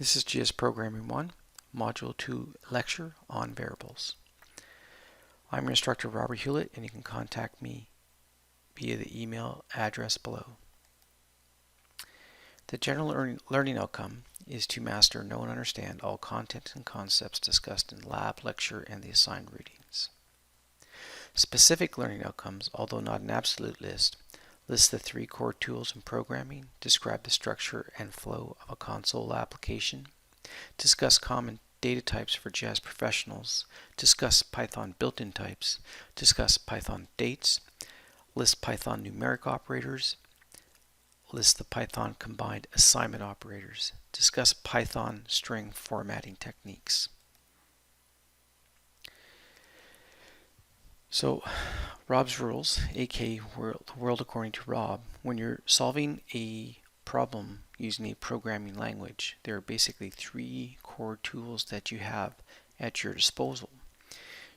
This is GS Programming 1, Module 2 lecture on variables. I'm your instructor Robert Hewlett, and you can contact me via the email address below. The general learning outcome is to master, know, and understand all content and concepts discussed in lab, lecture, and the assigned readings. Specific learning outcomes, although not an absolute list the 3 core tools in programming, describe the structure and flow of a console application, discuss common data types for JS professionals, discuss Python built-in types, discuss Python dates, list Python numeric operators, list the Python combined assignment operators, discuss Python string formatting techniques. So, Rob's rules, aka the world according to Rob. When you're solving a problem using a programming language, there are basically 3 core tools that you have at your disposal.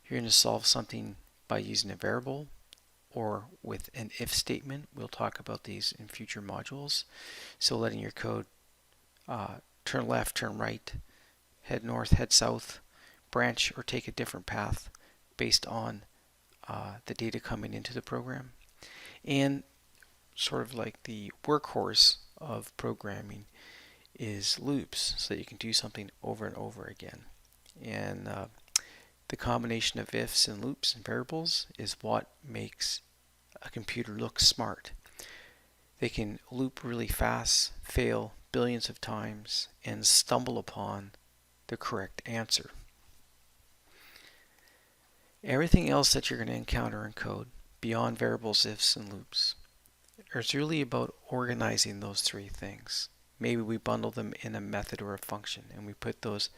You're going to solve something by using a variable or with an if statement. We'll talk about these in future modules. So letting your code turn left, turn right, head north, head south, branch or take a different path based on the data coming into the program. And sort of like the workhorse of programming is loops, so that you can do something over and over again. And the combination of ifs and loops and variables is what makes a computer look smart. They can loop really fast, fail billions of times, and stumble upon the correct answer. Everything else that you're going to encounter in code, beyond variables, ifs, and loops, is really about organizing those 3 things. Maybe we bundle them in a method or a function, and we put those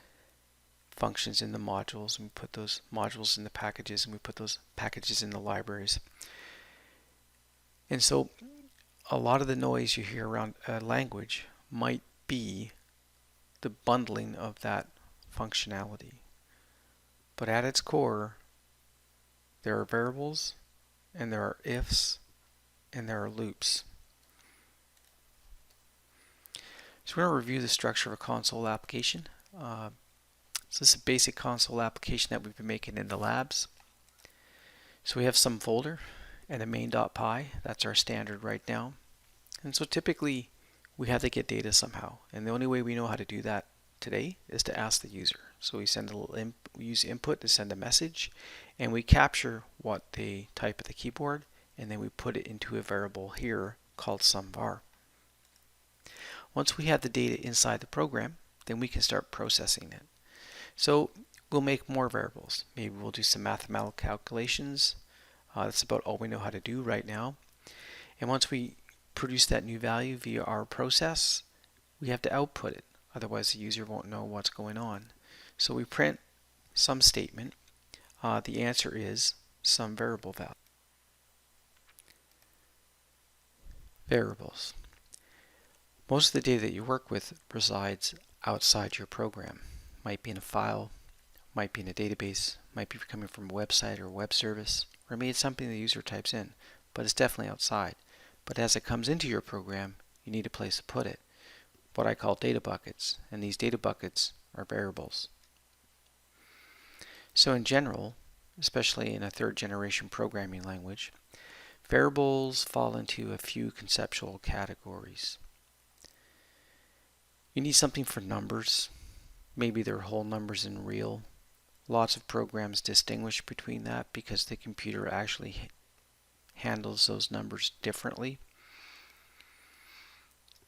functions in the modules, and we put those modules in the packages, and we put those packages in the libraries. And so a lot of the noise you hear around a language might be the bundling of that functionality. But at its core, there are variables, and there are ifs, and there are loops. So we're going to review the structure of a console application. So this is a basic console application that we've been making in the labs. So we have some folder and a main.py. That's our standard right now. And so typically we have to get data somehow. And the only way we know how to do that today is to ask the user. So we send we use input to send a message, and we capture what they type at the keyboard, and then we put it into a variable here called sumVar. Once we have the data inside the program, then we can start processing it. So we'll make more variables. Maybe we'll do some mathematical calculations. That's about all we know how to do right now. And once we produce that new value via our process, we have to output it. Otherwise the user won't know what's going on. So we print some statement. The answer is some variable value. Variables. Most of the data that you work with resides outside your program. Might be in a file, might be in a database, might be coming from a website or a web service, or maybe it's something the user types in, but it's definitely outside. But as it comes into your program, you need a place to put it. What I call data buckets, and these data buckets are variables. So in general, especially in a 3rd generation programming language, variables fall into a few conceptual categories. You need something for numbers. Maybe they're whole numbers in real. Lots of programs distinguish between that because the computer actually handles those numbers differently.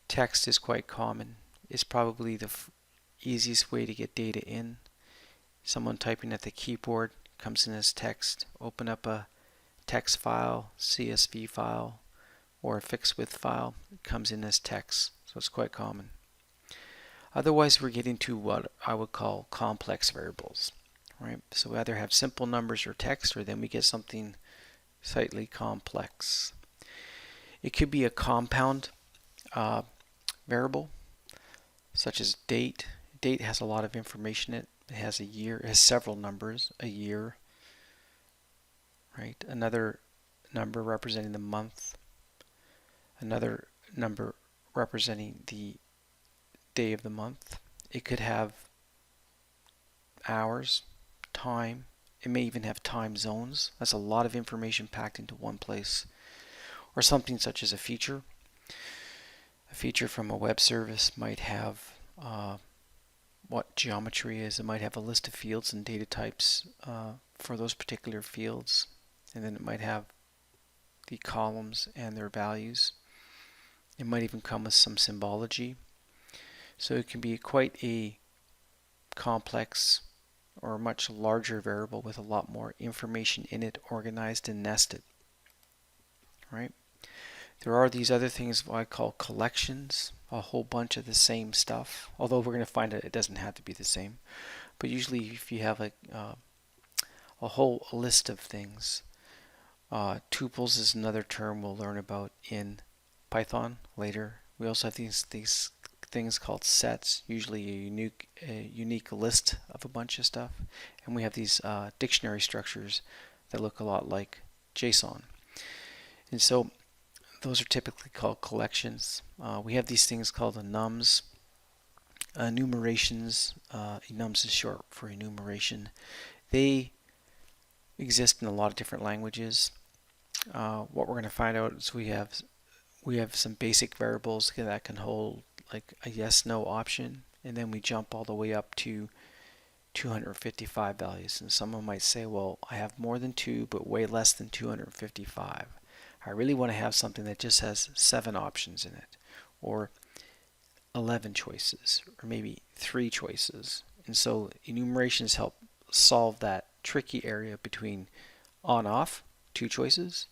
Text is quite common. It's probably the easiest way to get data in. Someone typing at the keyboard comes in as text. Open up a text file, CSV file, or a fixed width file. It comes in as text, so it's quite common. Otherwise, we're getting to what I would call complex variables, right? So we either have simple numbers or text, or then we get something slightly complex. It could be a compound variable, such as date. Date has a lot of information in it. It has a year, it has several numbers, a year, right? Another number representing the month, another number representing the day of the month, It could have hours, time. It may even have time zones. That's a lot of information packed into one place. Or something such as a feature. A feature from a web service might have what geometry is. It might have a list of fields and data types for those particular fields. And then it might have the columns and their values. It might even come with some symbology. So it can be quite a complex or much larger variable with a lot more information in it, organized and nested. Right? There are these other things what I call collections, a whole bunch of the same stuff, although we're going to find out it doesn't have to be the same. But usually if you have a whole list of things, tuples is another term we'll learn about in Python later. We also have these things called sets, usually a unique list of a bunch of stuff. And we have these dictionary structures that look a lot like JSON. And so those are typically called collections. We have these things called enums, enumerations. Enums is short for enumeration. They exist in a lot of different languages. What we're going to find out is we have some basic variables that can hold like a yes/no option, and then we jump all the way up to 255 values. And someone might say, well, I have more than 2 but way less than 255. I really want to have something that just has 7 options in it, or 11 choices, or maybe 3 choices. And so enumerations help solve that tricky area between on/off, 2 choices,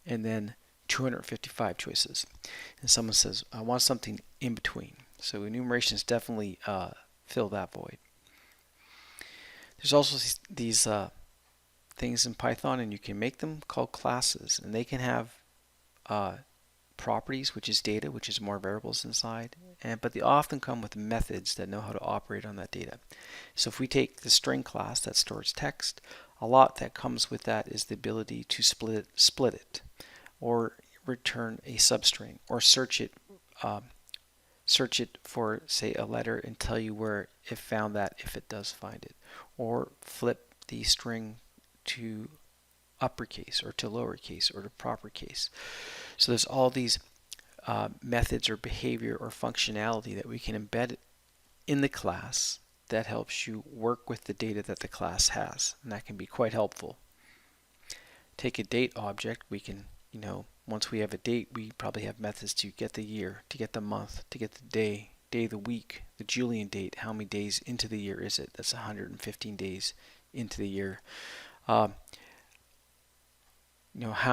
and then 255 choices. And someone says, I want something in between. So enumerations definitely fill that void. There's also these things in Python, and you can make them, called classes, and they can have properties, which is data, which is more variables inside, but they often come with methods that know how to operate on that data. So if we take the string class that stores text, a lot that comes with that is the ability to split it, or return a substring, or search it for, say, a letter and tell you where it found that if it does find it, or flip the string to uppercase or to lowercase or to proper case. So there's all these methods or behavior or functionality that we can embed in the class that helps you work with the data that the class has, and that can be quite helpful. Take a date object. We can, once we have a date, we probably have methods to get the year, to get the month, to get the day of the week, the Julian date. How many days into the year is it? That's 115 days into the year. How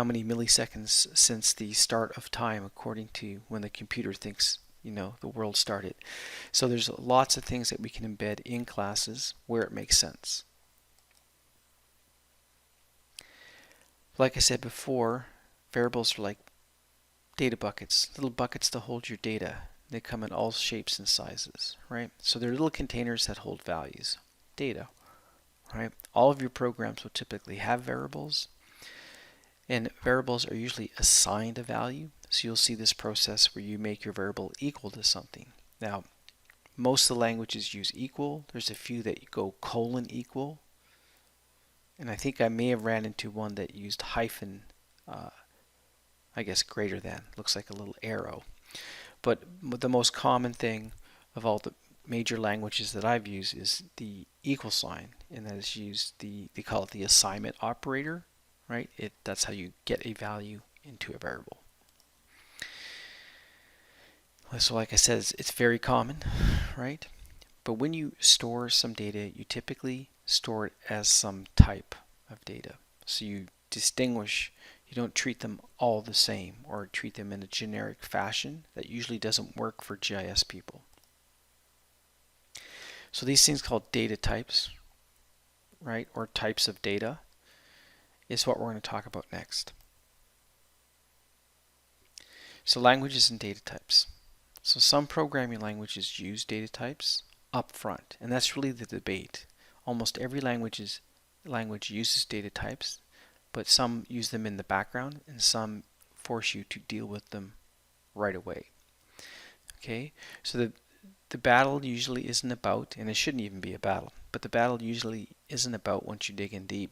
many milliseconds since the start of time according to when the computer thinks the world started. So there's lots of things that we can embed in classes where it makes sense. Like I said before, variables are like data buckets, little buckets to hold your data. They come in all shapes and sizes, right? So they're little containers that hold values, data, right? All of your programs will typically have variables, and variables are usually assigned a value. So you'll see this process where you make your variable equal to something. Now, most of the languages use equal. There's a few that go colon equal. And I think I may have ran into one that used hyphen, I guess greater than. Looks like a little arrow. But the most common thing of all the major languages that I've used is the equal sign. And that is used, they call it the assignment operator, right? That's how you get a value into a variable. So like I said, it's very common, right? But when you store some data, you typically store it as some type of data. So you distinguish, you don't treat them all the same or treat them in a generic fashion. That usually doesn't work for GIS people. So these things called data types, right, or types of data, is what we're going to talk about next. So languages and data types. So some programming languages use data types up front, and that's really the debate. Almost every language uses data types, but some use them in the background and some force you to deal with them right away. Okay, so the battle usually isn't about, and it shouldn't even be a battle, but the battle usually isn't about, once you dig in deep,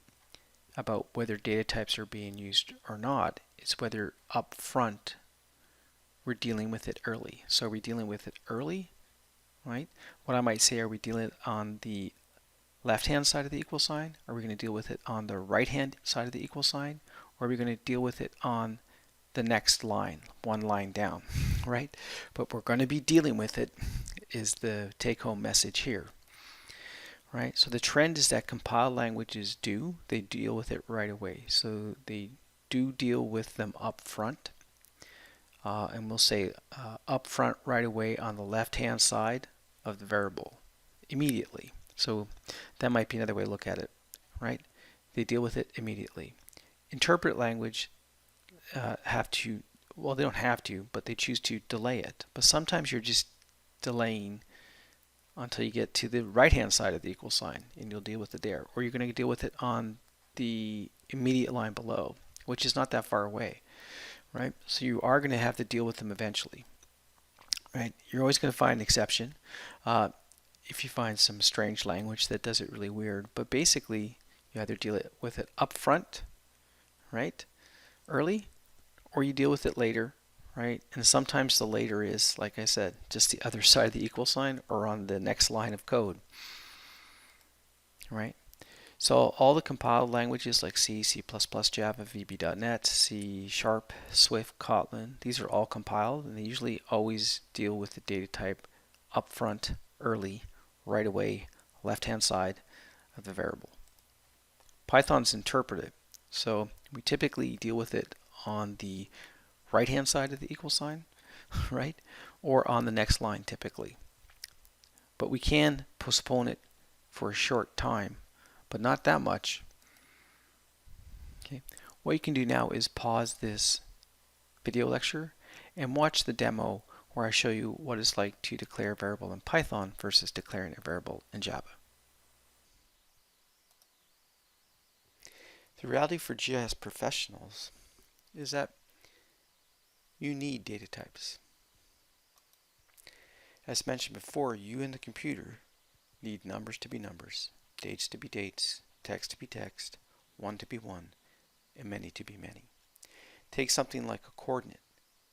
about whether data types are being used or not. It's whether up front we're dealing with it early. So are we dealing with it early, right? What I might say, are we dealing on the left-hand side of the equal sign? Are we going to deal with it on the right-hand side of the equal sign? Or are we going to deal with it on the next line, one line down, right? But we're going to be dealing with it, is the take-home message here, right? So the trend is that compiled languages they deal with it right away. So they do deal with them up front. And we'll say up front right away on the left-hand side of the variable immediately. So that might be another way to look at it, right? They deal with it immediately. Interpret language well, they don't have to, but they choose to delay it. But sometimes you're just delaying until you get to the right-hand side of the equal sign, and you'll deal with it there. Or you're going to deal with it on the immediate line below, which is not that far away, right? So you are going to have to deal with them eventually, right? You're always going to find an exception if you find some strange language that does it really weird. But basically, you either deal with it up front, right, early, or you deal with it later, right? And sometimes the later is, like I said, just the other side of the equal sign or on the next line of code, right? So all the compiled languages like C, C++, Java, VB.NET, C#, Swift, Kotlin, these are all compiled, and they usually always deal with the data type up front, early, right away, left-hand side of the variable. Python's interpreted, so we typically deal with it on the right-hand side of the equal sign, right? Or on the next line typically. But we can postpone it for a short time, but not that much. Okay. What you can do now is pause this video lecture and watch the demo where I show you what it's like to declare a variable in Python versus declaring a variable in Java. The reality for GIS professionals is that you need data types. As mentioned before, you and the computer need numbers to be numbers, dates to be dates, text to be text, one to be one, and many to be many. Take something like a coordinate.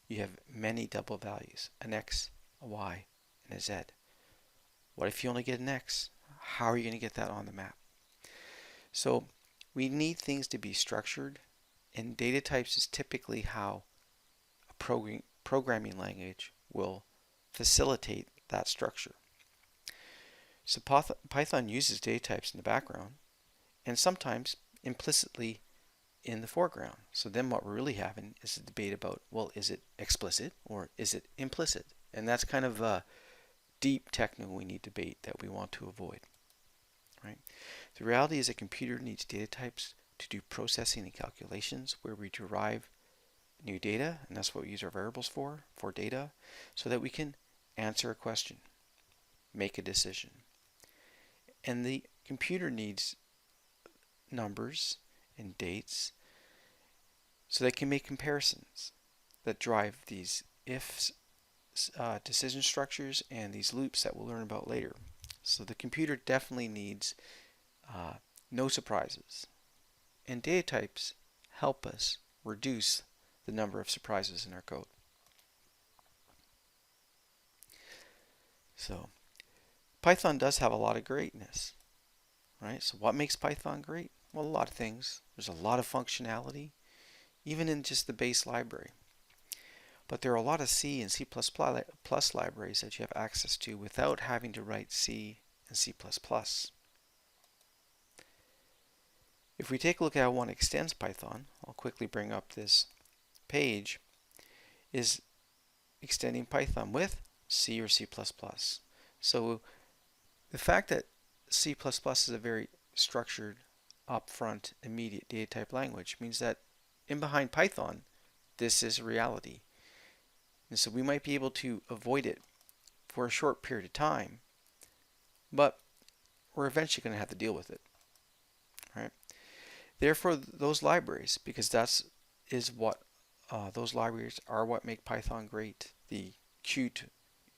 You have many double values, an x, a y, and a z. What if you only get an x? How are you going to get that on the map? So we need things to be structured, and data types is typically how a programming language will facilitate that structure. So Python uses data types in the background and sometimes implicitly in the foreground. So then what we're really having is a debate about, well, is it explicit or is it implicit? And that's kind of a deep technical we need debate that we want to avoid. Right? The reality is a computer needs data types to do processing and calculations where we derive new data, and that's what we use our variables for data, so that we can answer a question, make a decision. And the computer needs numbers and dates so they can make comparisons that drive these ifs, decision structures, and these loops that we'll learn about later. So the computer definitely needs no surprises. And data types help us reduce the number of surprises in our code. So Python does have a lot of greatness, right? So what makes Python great? Well, a lot of things. There's a lot of functionality, even in just the base library. But there are a lot of C and C++ libraries that you have access to without having to write C and C++. If we take a look at how one extends Python, I'll quickly bring up this page, is extending Python with C or C++. So the fact that C++ is a very structured, upfront, immediate data type language means that in behind Python, this is reality. And so we might be able to avoid it for a short period of time, but we're eventually going to have to deal with it. Right? Therefore, those libraries, because those libraries are what make Python great. The Qt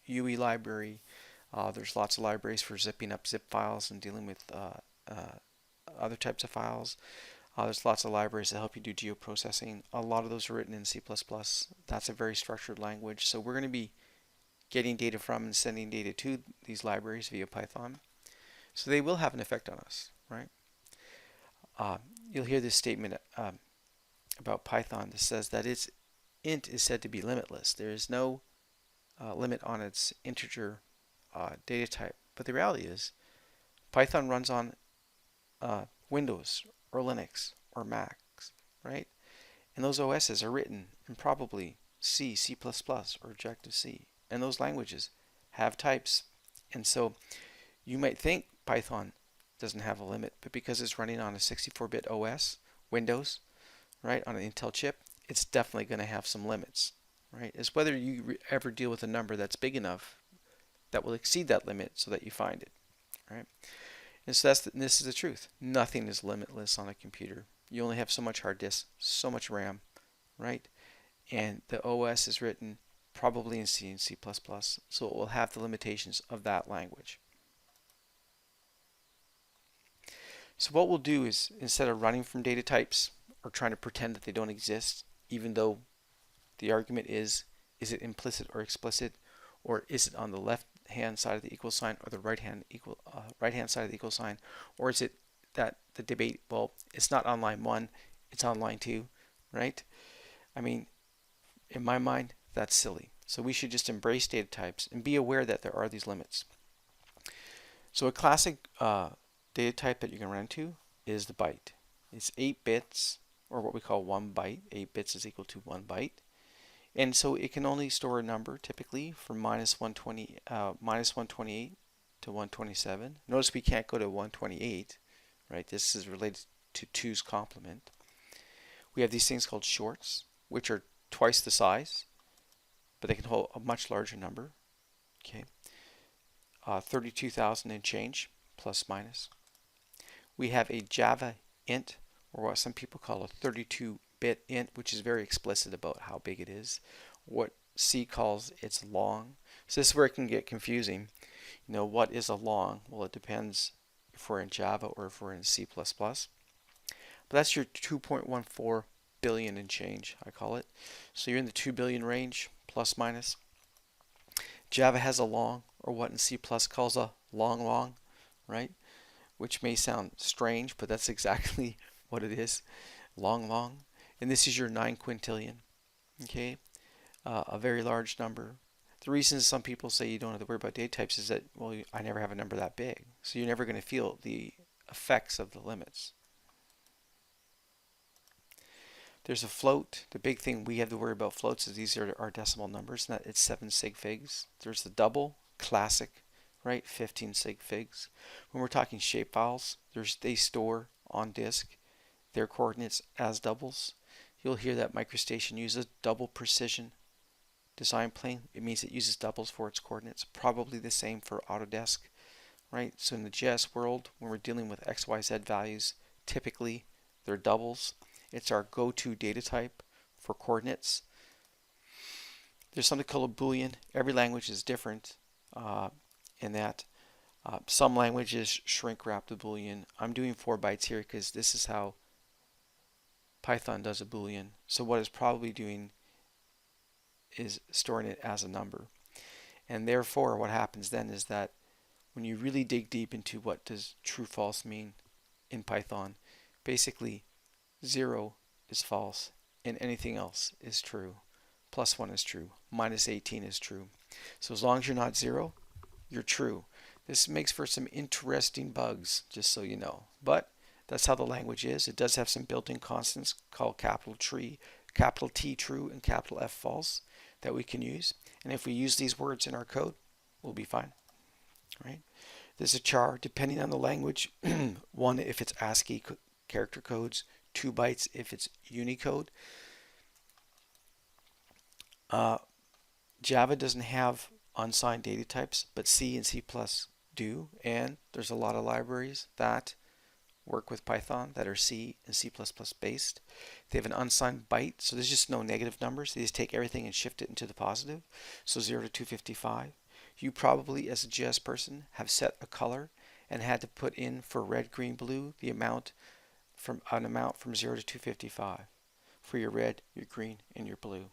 UE library, There's lots of libraries for zipping up zip files and dealing with other types of files. There's lots of libraries that help you do geoprocessing. A lot of those are written in C++. That's a very structured language. So we're going to be getting data from and sending data to these libraries via Python. So they will have an effect on us, right? You'll hear this statement about Python that says that its int is said to be limitless. There is no limit on its integer data type. But the reality is Python runs on Windows or Linux or Macs, right? And those OSs are written in probably C, C++, or Objective-C. And those languages have types. And so you might think Python doesn't have a limit, but because it's running on a 64-bit OS, Windows, right, on an Intel chip, it's definitely going to have some limits, right? It's whether you ever deal with a number that's big enough that will exceed that limit so that you find it, right? And so this is the truth. Nothing is limitless on a computer. You only have so much hard disk, so much RAM, right? And the OS is written probably in C and C++, so it will have the limitations of that language. So what we'll do is, instead of running from data types or trying to pretend that they don't exist, even though the argument is it implicit or explicit, or is it on the left hand side of the equal sign or the right hand side of the equal sign, or is it that the debate, well, it's not on line 1, it's on line 2, right? I mean, in my mind, that's silly. So we should just embrace data types and be aware that there are these limits. So a classic data type that you can run into is the byte. It's 8 bits, or what we call 1 byte. 8 bits is equal to 1 byte. And so it can only store a number typically from minus 128 to 127. Notice we can't go to 128, right? This is related to 2's complement. We have these things called shorts, which are twice the size, but they can hold a much larger number. Okay, 32,000 and change, plus minus. We have a Java int, or what some people call a 32-bit int, which is very explicit about how big it is. What C calls its long. So this is where it can get confusing. You know, what is a long? Well, it depends if we're in Java or if we're in C++. But that's your 2.14 billion and change, I call it. So you're in the 2 billion range, plus minus. Java has a long, or what in C+ calls a long, right? Which may sound strange, but that's exactly what it is, long. And this is your 9 quintillion, okay? A very large number. The reason some people say you don't have to worry about data types is that, well, I never have a number that big. So you're never going to feel the effects of the limits. There's a float. The big thing we have to worry about floats is these are our decimal numbers, and that it's 7 sig figs. There's the double, classic, right? 15 sig figs. When we're talking shapefiles, they store on disk their coordinates as doubles. You'll hear that MicroStation uses double precision design plane. It means it uses doubles for its coordinates. Probably the same for Autodesk, right? So in the JS world, when we're dealing with X, Y, Z values, typically they're doubles. It's our go-to data type for coordinates. There's something called a Boolean. Every language is different in that some languages shrink wrap the Boolean. I'm doing 4 bytes here because this is how Python does a Boolean. So what it's probably doing is storing it as a number. And therefore what happens then is that when you really dig deep into what does true false mean in Python, basically 0 is false and anything else is true. Plus 1 is true. Minus 18 is true. So as long as you're not 0, you're true. This makes for some interesting bugs, just so you know. But that's how the language is. It does have some built-in constants called capital T true and capital F false that we can use. And if we use these words in our code, we'll be fine. Right? There's a char depending on the language. 1 if it's ASCII character codes, 2 bytes if it's Unicode. Java doesn't have unsigned data types, but C and C+ do, and there's a lot of libraries that work with Python that are C and C++ based. They have an unsigned byte, so there's just no negative numbers. They just take everything and shift it into the positive. So 0 to 255. You probably, as a JS person, have set a color and had to put in for red, green, blue the amount from 0 to 255 for your red, your green, and your blue.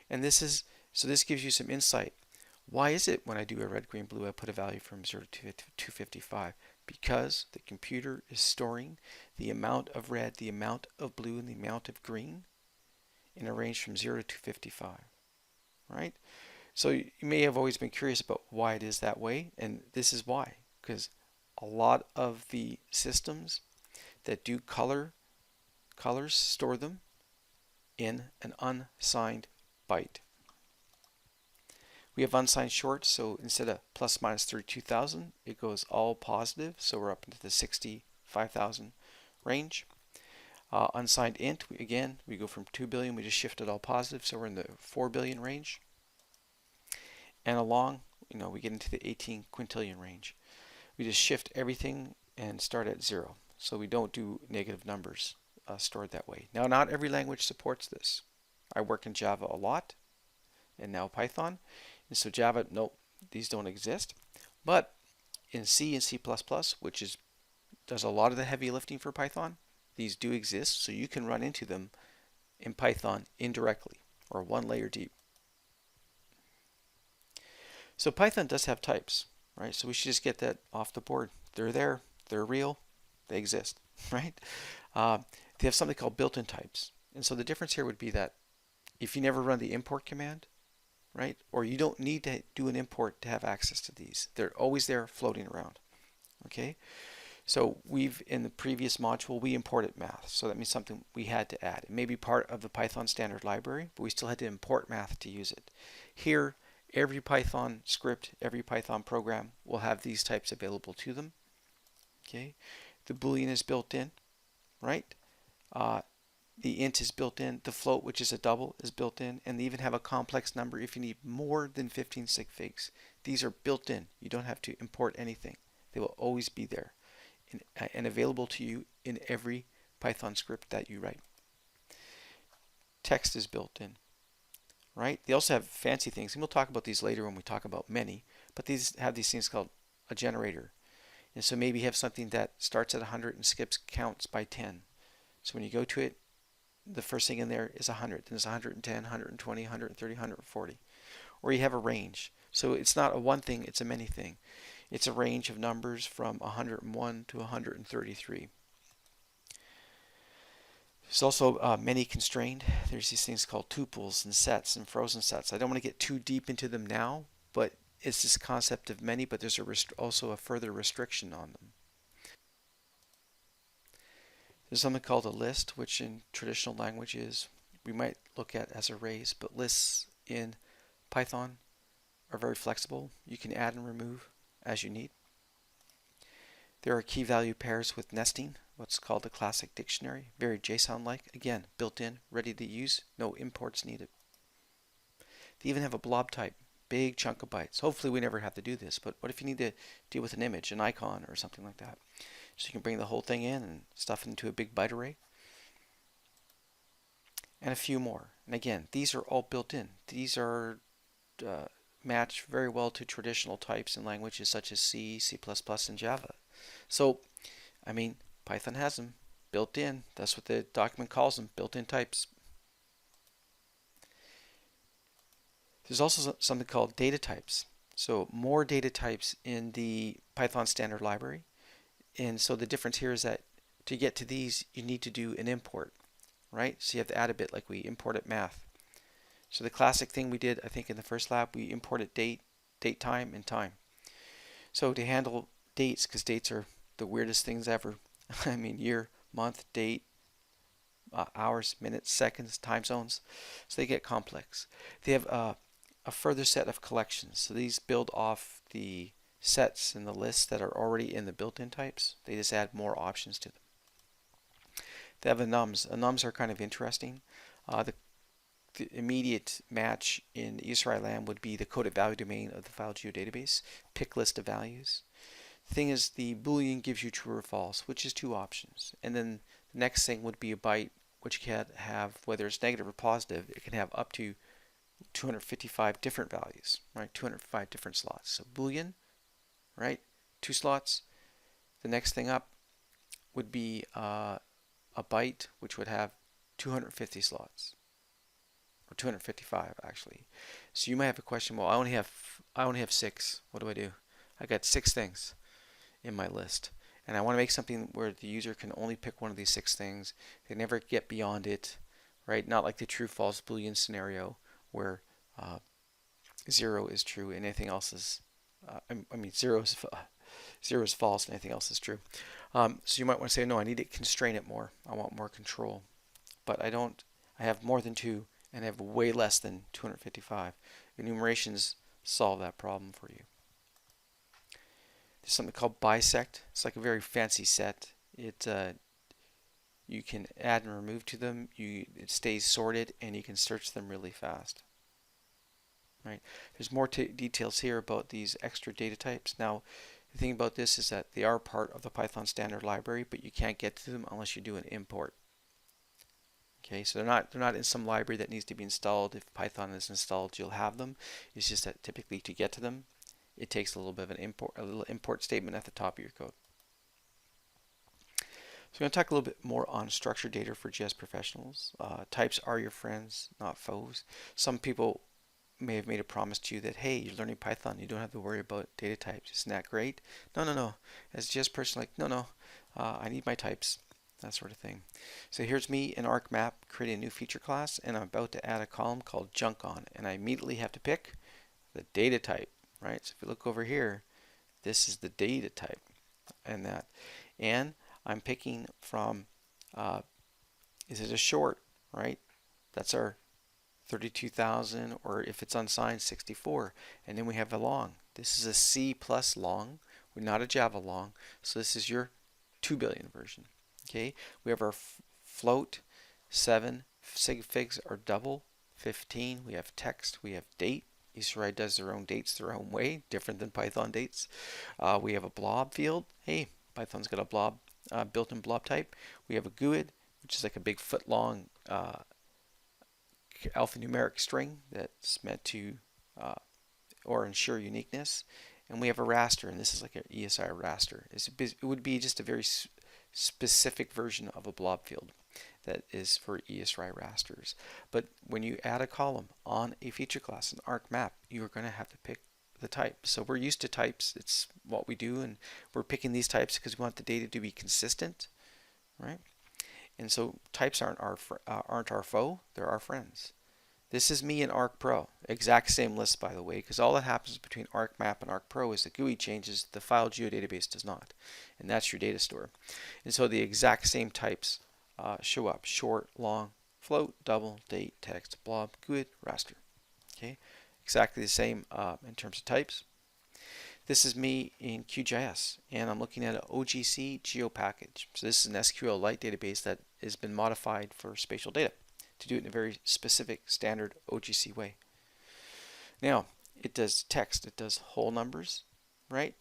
And this gives you some insight. Why is it when I do a red, green, blue, I put a value from 0 to 255? Because the computer is storing the amount of red, the amount of blue, and the amount of green in a range from 0 to 255, right? So you may have always been curious about why it is that way, and this is why. Because a lot of the systems that do colors store them in an unsigned byte. We have unsigned shorts, so instead of plus minus 32,000, it goes all positive, so we're up into the 65,000 range. Unsigned int, we go from 2 billion, we just shifted all positive, so we're in the 4 billion range. And along, we get into the 18 quintillion range. We just shift everything and start at 0, so we don't do negative numbers stored that way. Now, not every language supports this. I work in Java a lot, and now Python. And so Java, nope, these don't exist. But in C and C++, which does a lot of the heavy lifting for Python, these do exist, so you can run into them in Python indirectly or one layer deep. So Python does have types, right? So we should just get that off the board. They're there, they're real, they exist, right? They have something called built-in types. And so the difference here would be that if you never run the import command, right? Or you don't need to do an import to have access to these. They're always there floating around. Okay? So in the previous module, we imported math. So that means something we had to add. It may be part of the Python standard library, but we still had to import math to use it. Here, every Python script, every Python program will have these types available to them. Okay? The Boolean is built in, right? The int is built in, the float, which is a double, is built in, and they even have a complex number if you need more than 15 sig figs. These are built in. You don't have to import anything. They will always be there and available to you in every Python script that you write. Text is built in, right? They also have fancy things, and we'll talk about these later when we talk about many, but these have these things called a generator. And so maybe you have something that starts at 100 and skips counts by 10. So when you go to it, the first thing in there is 100, then it's 110, 120, 130, 140. Or you have a range. So it's not a one thing, it's a many thing. It's a range of numbers from 101 to 133. There's also many constrained. There's these things called tuples and sets and frozen sets. I don't want to get too deep into them now, but it's this concept of many, but there's also a further restriction on them. There's something called a list, which in traditional languages we might look at as arrays, but lists in Python are very flexible. You can add and remove as you need. There are key value pairs with nesting, what's called the classic dictionary, very JSON-like. Again, built in, ready to use, no imports needed. They even have a blob type, big chunk of bytes. Hopefully we never have to do this, but what if you need to deal with an image, an icon, or something like that? So you can bring the whole thing in and stuff it into a big byte array. And a few more. And again, these are all built in. These are match very well to traditional types in languages such as C, C++, and Java. So, I mean, Python has them built in. That's what the document calls them, built-in types. There's also something called data types. So more data types in the Python standard library. And so the difference here is that to get to these, you need to do an import, right? So you have to add a bit like we imported math. So the classic thing we did, I think in the first lab, we imported date, time, and time. So to handle dates, because dates are the weirdest things ever. I mean, year, month, date, hours, minutes, seconds, time zones. So they get complex. They have a further set of collections. So these build off the sets and the lists that are already in the built-in types. They just add more options to them. They have enums. Enums are kind of interesting. The immediate match in ESRI-LAM would be the coded value domain of the file geodatabase, pick list of values. The thing is, the Boolean gives you true or false, which is two options. And then the next thing would be a byte, which can have, whether it's negative or positive, it can have up to 255 different values, right? 205 different slots. So Boolean, right? 2 slots. The next thing up would be a byte, which would have 250 slots, or 255 actually. So you might have a question. Well, I only have 6. What do I do? I got 6 things in my list, and I want to make something where the user can only pick one of these 6 things. They never get beyond it, right? Not like the true-false Boolean scenario where 0 is true and anything else is. I mean, 0 is false and anything else is true. So you might want to say, no, I need to constrain it more. I want more control. But I don't. I have more than 2 and I have way less than 255. Enumerations solve that problem for you. There's something called bisect. It's like a very fancy set. You can add and remove to them. It stays sorted and you can search them really fast. Right. There's more details here about these extra data types. Now, the thing about this is that they are part of the Python standard library, but you can't get to them unless you do an import. Okay, so they're not in some library that needs to be installed. If Python is installed, you'll have them. It's just that typically to get to them, it takes a little bit of an import, a little import statement at the top of your code. So we're going to talk a little bit more on structured data for JS professionals. Types are your friends, not foes. Some people may have made a promise to you that, hey, you're learning Python, you don't have to worry about data types. Isn't that great? No, no, no. As a JS person, like, no, no, I need my types, that sort of thing. So here's me in ArcMap creating a new feature class, and I'm about to add a column called junk on, and I immediately have to pick the data type, right? So if you look over here, this is the data type, and that, and I'm picking from, is it a short, right? That's our 32,000, or if it's unsigned, 64. And then we have a long. This is a C plus long. We're not a Java long. So this is your 2 billion version. Okay. We have our float, 7. Sig figs are double, 15. We have text. We have date. Easter does their own dates their own way, different than Python dates. We have a blob field. Hey, Python's got a blob, built-in blob type. We have a GUID, which is like a big foot-long alphanumeric string that's meant to or ensure uniqueness, and we have a raster, and this is like an ESI raster. It would be just a very specific version of a blob field that is for ESI rasters. But when you add a column on a feature class in ArcMap, you are going to have to pick the type. So we're used to types. It's what we do, and we're picking these types because we want the data to be consistent, right? And so types aren't our foe, they're our friends. This is me in ArcPro. Exact same list, by the way, because all that happens between ArcMap and ArcPro is the GUI changes, the file geodatabase does not. And that's your data store. And so the exact same types show up: short, long, float, double, date, text, blob, GUID, raster. Okay, exactly the same in terms of types. This is me in QGIS, and I'm looking at an OGC geo package. So this is an SQLite database that has been modified for spatial data to do it in a very specific standard OGC way. Now, it does text, it does whole numbers, right?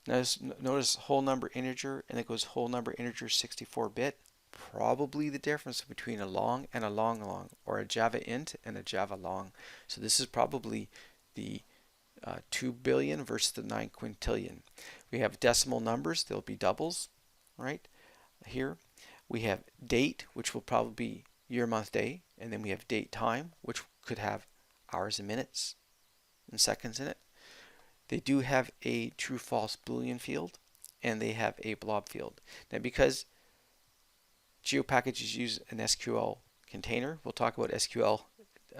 Notice whole number integer, and it goes whole number integer 64-bit. Probably the difference between a long and a long, or a Java int and a Java long. So this is probably the 2 billion versus the 9 quintillion. We have decimal numbers, they'll be doubles, right? Here we have date, which will probably be year, month, day, and then we have date time, which could have hours and minutes and seconds in it. They do have a true false Boolean field, and they have a blob field. Now, because GeoPackages use an SQL container, we'll talk about SQL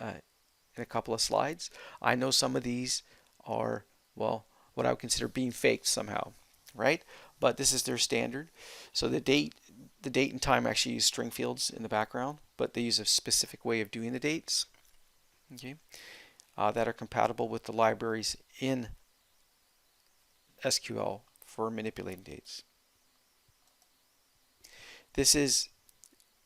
in a couple of slides. I know some of these are, well, what I would consider being faked somehow, right? But this is their standard. So the date and time actually use string fields in the background, but they use a specific way of doing the dates, okay, that are compatible with the libraries in SQL for manipulating dates. This is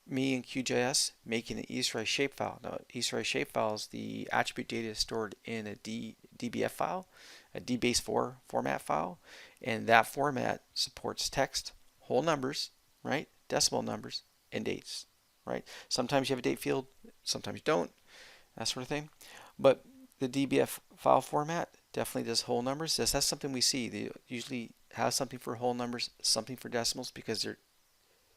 me in QGIS making an ESRI shapefile. Now, ESRI shapefile is the attribute data stored in a DBF file, a DBase4 format file, and that format supports text, whole numbers, right, decimal numbers, and dates, right? Sometimes you have a date field, sometimes you don't, that sort of thing. But the DBF file format definitely does whole numbers. That's something we see. They usually have something for whole numbers, something for decimals, because they're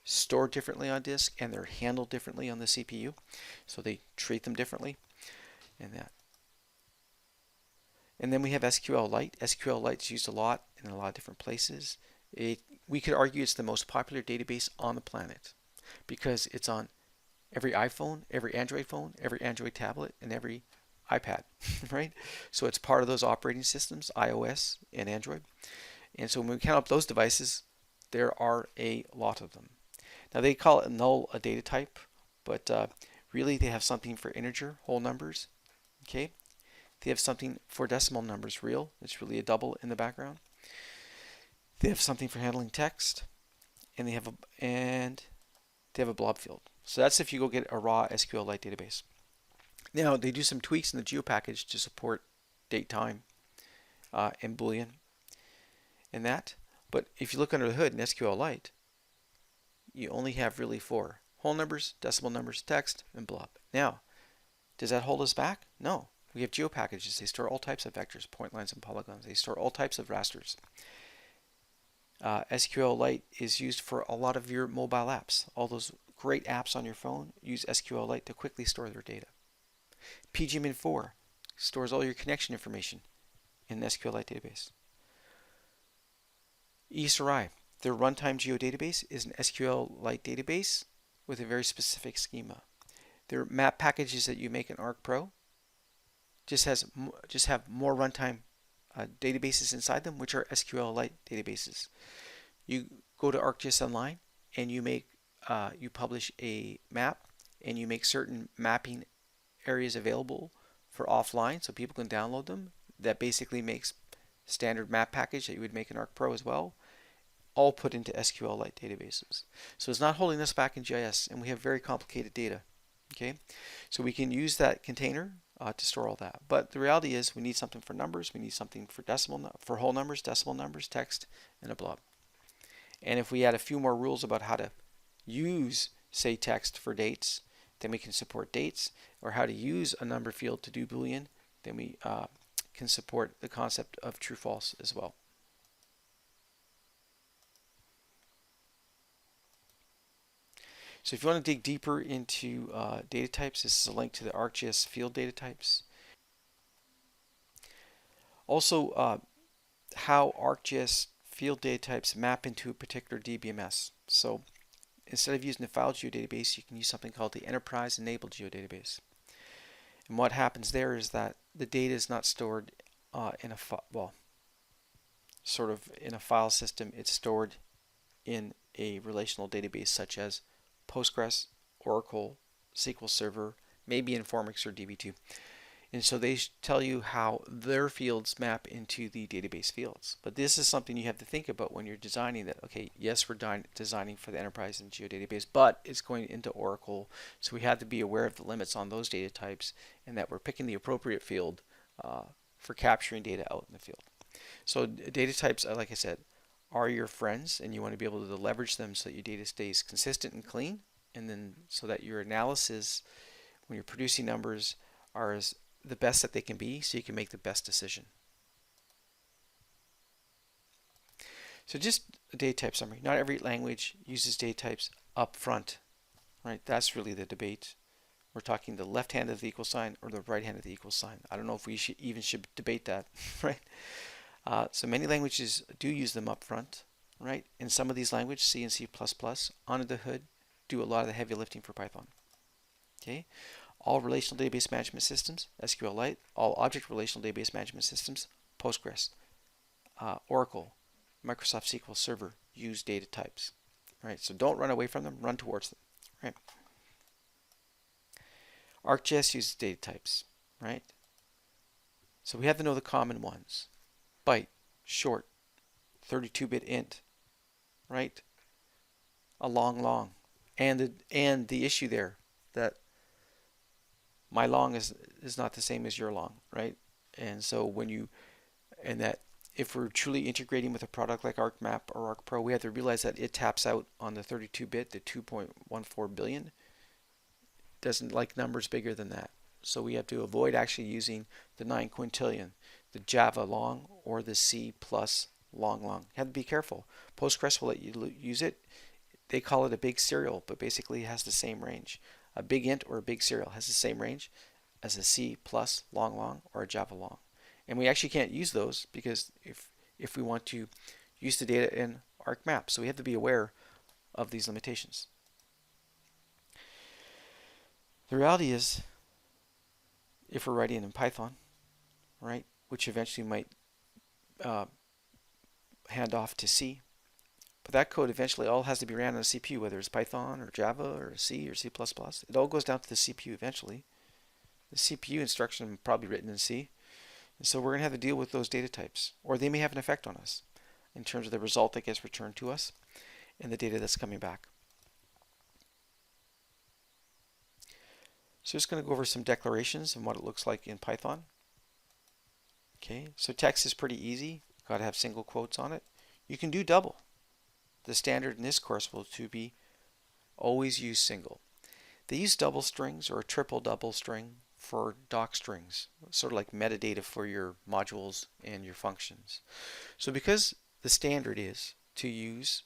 stored differently on disk and they're handled differently on the CPU. So they treat them differently and that. And then we have SQLite. SQLite is used a lot in a lot of different places. We could argue it's the most popular database on the planet because it's on every iPhone, every Android phone, every Android tablet, and every iPad, right? So it's part of those operating systems, iOS and Android. And so when we count up those devices, there are a lot of them. Now they call it null a data type, but really they have something for integer, whole numbers, okay? They have something for decimal numbers, real. It's really a double in the background. They have something for handling text, and they have a blob field. So that's if you go get a raw SQLite database. Now they do some tweaks in the geo package to support date, time, and Boolean, and that. But if you look under the hood in SQLite, you only have really 4: whole numbers, decimal numbers, text, and blob. Now, does that hold us back? No. We have geo packages. They store all types of vectors, point lines, and polygons. They store all types of rasters. SQLite is used for a lot of your mobile apps. All those great apps on your phone use SQLite to quickly store their data. pgmin4 stores all your connection information in the SQLite database. ESRI, their runtime geodatabase, is an SQLite database with a very specific schema. Their map packages that you make in Arc Pro just have more runtime databases inside them, which are SQLite databases. You go to ArcGIS Online and you publish a map and you make certain mapping areas available for offline so people can download them. That basically makes standard map package that you would make in Arc Pro as well, all put into SQLite databases. So it's not holding us back in GIS, and we have very complicated data. Okay, so we can use that container to store all that. But the reality is we need something for numbers, we need something for whole numbers, decimal numbers, text, and a blob. And if we add a few more rules about how to use, say, text for dates, then we can support dates, or how to use a number field to do Boolean, then we can support the concept of true-false as well. So if you want to dig deeper into data types, this is a link to the ArcGIS field data types. Also, how ArcGIS field data types map into a particular DBMS. So instead of using the file geodatabase, you can use something called the enterprise enabled geodatabase. And what happens there is that the data is not stored in a file system. It's stored in a relational database such as Postgres, Oracle, SQL Server, maybe Informix or DB2. And so they tell you how their fields map into the database fields. But this is something you have to think about when you're designing that. Okay, yes, we're designing for the enterprise and geodatabase, but it's going into Oracle. So we have to be aware of the limits on those data types and that we're picking the appropriate field for capturing data out in the field. So data types, like I said, are your friends, and you want to be able to leverage them so that your data stays consistent and clean, and then so that your analysis when you're producing numbers are as the best that they can be, so you can make the best decision. So just a data type summary. Not every language uses data types up front, right? That's really the debate. We're talking the left hand of the equal sign or the right hand of the equal sign. I don't know if we should debate that, right? So many languages do use them up front, right? In some of these languages, C and C++, under the hood, do a lot of the heavy lifting for Python. Okay, all relational database management systems, SQLite, all object relational database management systems, Postgres, Oracle, Microsoft SQL Server use data types, right? So don't run away from them, run towards them, right? ArcGIS uses data types, right? So we have to know the common ones. Byte, short, 32-bit int, right? A long, and the issue there that my long is not the same as your long, right? And so that if we're truly integrating with a product like ArcMap or ArcPro, we have to realize that it taps out on the 32-bit, the 2.14 billion. Doesn't like numbers bigger than that. So we have to avoid actually using the 9 quintillion, the Java long or the C plus long long. You have to be careful. Postgres will let you use it. They call it a big serial, but basically it has the same range. A big int or a big serial has the same range as a C plus long long or a Java long. And we actually can't use those because if we want to use the data in ArcMap, so we have to be aware of these limitations. The reality is, if we're writing in Python, right, which eventually might hand off to C, but that code eventually all has to be ran on a CPU, whether it's Python or Java or C or C++. It all goes down to the CPU eventually. The CPU instruction is probably written in C. And so we're going to have to deal with those data types, or they may have an effect on us in terms of the result that gets returned to us and the data that's coming back. So just going to go over some declarations and what it looks like in Python. Okay, so text is pretty easy. Got to have single quotes on it. You can do double. The standard in this course will to be always use single. They use double strings or a triple double string for doc strings, sort of like metadata for your modules and your functions. So because the standard is to use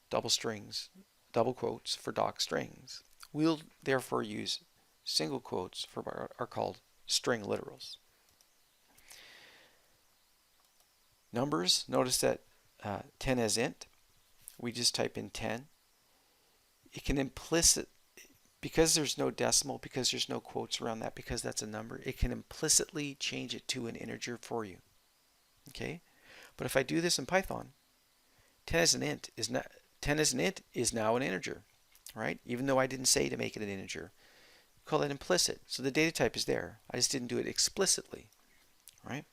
double strings, double quotes for doc strings, we'll therefore use single quotes for what are called string literals. Numbers, notice that 10 as int, we just type in 10. It can because there's no decimal, because there's no quotes around that, because that's a number, it can implicitly change it to an integer for you. Okay? But if I do this in Python, 10 as an int is now an integer, right? Even though I didn't say to make it an integer. We call it implicit. So the data type is there. I just didn't do it explicitly, right?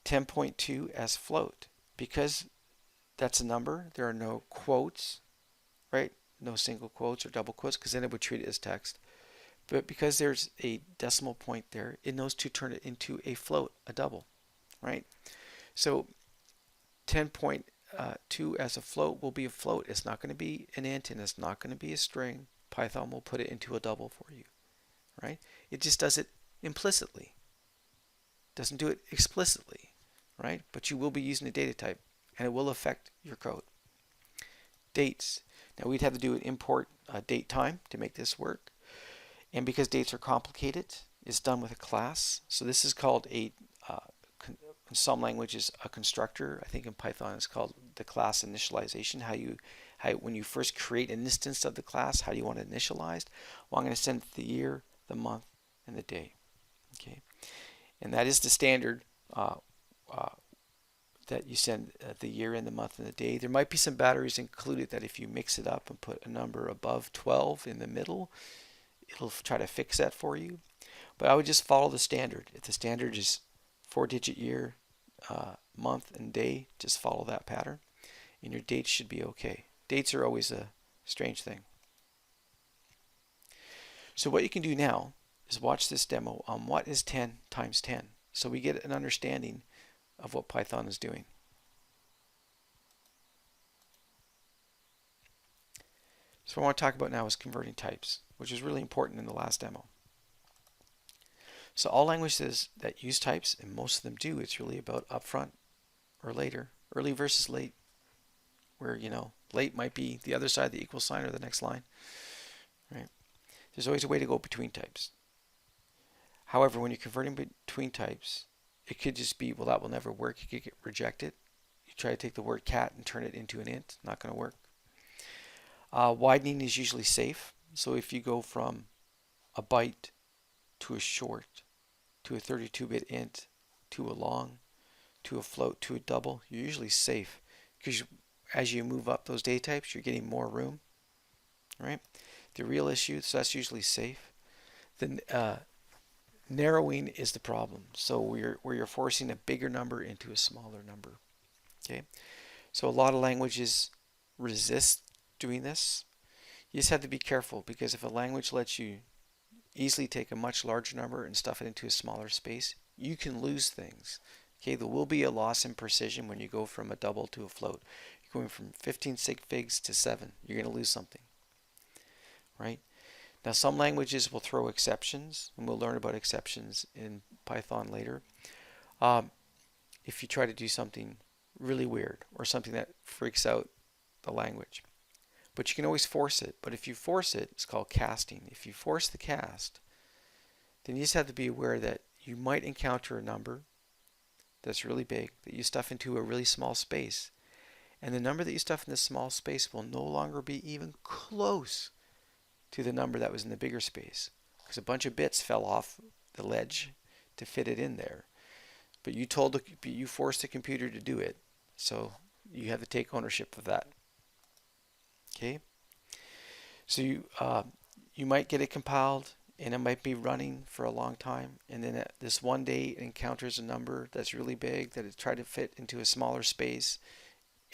10.2 as float. Because that's a number, there are no quotes, right? No single quotes or double quotes, because then it would treat it as text. But because there's a decimal point there, it knows to turn it into a float, a double, right? So 10.2 as a float will be a float. It's not going to be an int and it's not going to be a string. Python will put it into a double for you, right? It just does it implicitly. Doesn't do it explicitly, right? But you will be using a data type and it will affect your code. Dates. Now we'd have to do an import date time to make this work. And because dates are complicated, it's done with a class. So this is called in some languages a constructor. I think in Python it's called the class initialization. When you first create an instance of the class, how do you want it initialized? Well, I'm going to send the year, the month, and the day. Okay, and that is the standard that you send the year and the month and the day. There might be some batteries included that if you mix it up and put a number above 12 in the middle, it'll try to fix that for you. But I would just follow the standard. If the standard is 4-digit year, month, and day, just follow that pattern, and your dates should be okay. Dates are always a strange thing. So what you can do now is watch this demo on what is 10 times 10. So we get an understanding of what Python is doing. So what I want to talk about now is converting types, which is really important in the last demo. So all languages that use types, and most of them do, it's really about upfront or later, early versus late, where, late might be the other side of the equal sign or the next line, right? There's always a way to go between types. However, when you're converting between types, it could just be, well, that will never work. You could get rejected. You try to take the word cat and turn it into an int, not going to work. Widening is usually safe. So if you go from a byte to a short, to a 32-bit int, to a long, to a float, to a double, you're usually safe. Because as you move up those data types, you're getting more room, right? The real issue, so that's usually safe. Then narrowing is the problem. So where you're forcing a bigger number into a smaller number. Okay, so a lot of languages resist doing this. You just have to be careful, because if a language lets you easily take a much larger number and stuff it into a smaller space, you can lose things. Okay, there will be a loss in precision when you go from a double to a float. You're going from 15 sig figs to 7. You're going to lose something, right? Now some languages will throw exceptions, and we'll learn about exceptions in Python later. Um, if you try to do something really weird or something that freaks out the language. But you can always force it. But if you force it, it's called casting. If you force the cast, then you just have to be aware that you might encounter a number that's really big that you stuff into a really small space. And the number that you stuff in this small space will no longer be even close to the number that was in the bigger space, because a bunch of bits fell off the ledge to fit it in there. But you forced the computer to do it, so you have to take ownership of that. Okay, so you might get it compiled, and it might be running for a long time, and then this one day it encounters a number that's really big that it tried to fit into a smaller space,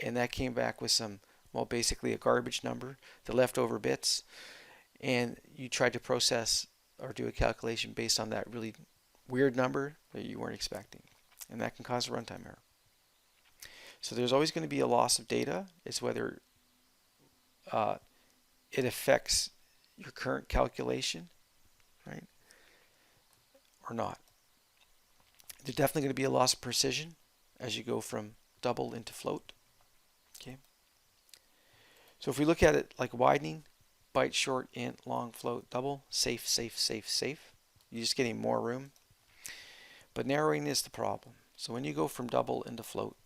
and that came back with some, well, basically a garbage number, the leftover bits, and you tried to process or do a calculation based on that really weird number that you weren't expecting, and that can cause a runtime error. So there's always going to be a loss of data. It's whether it affects your current calculation, right, or not. There's definitely going to be a loss of precision as you go from double into float. Okay. So if we look at it like widening, byte, short, int, long, float, double, safe, safe, safe, safe. You're just getting more room. But narrowing is the problem. So when you go from double into float,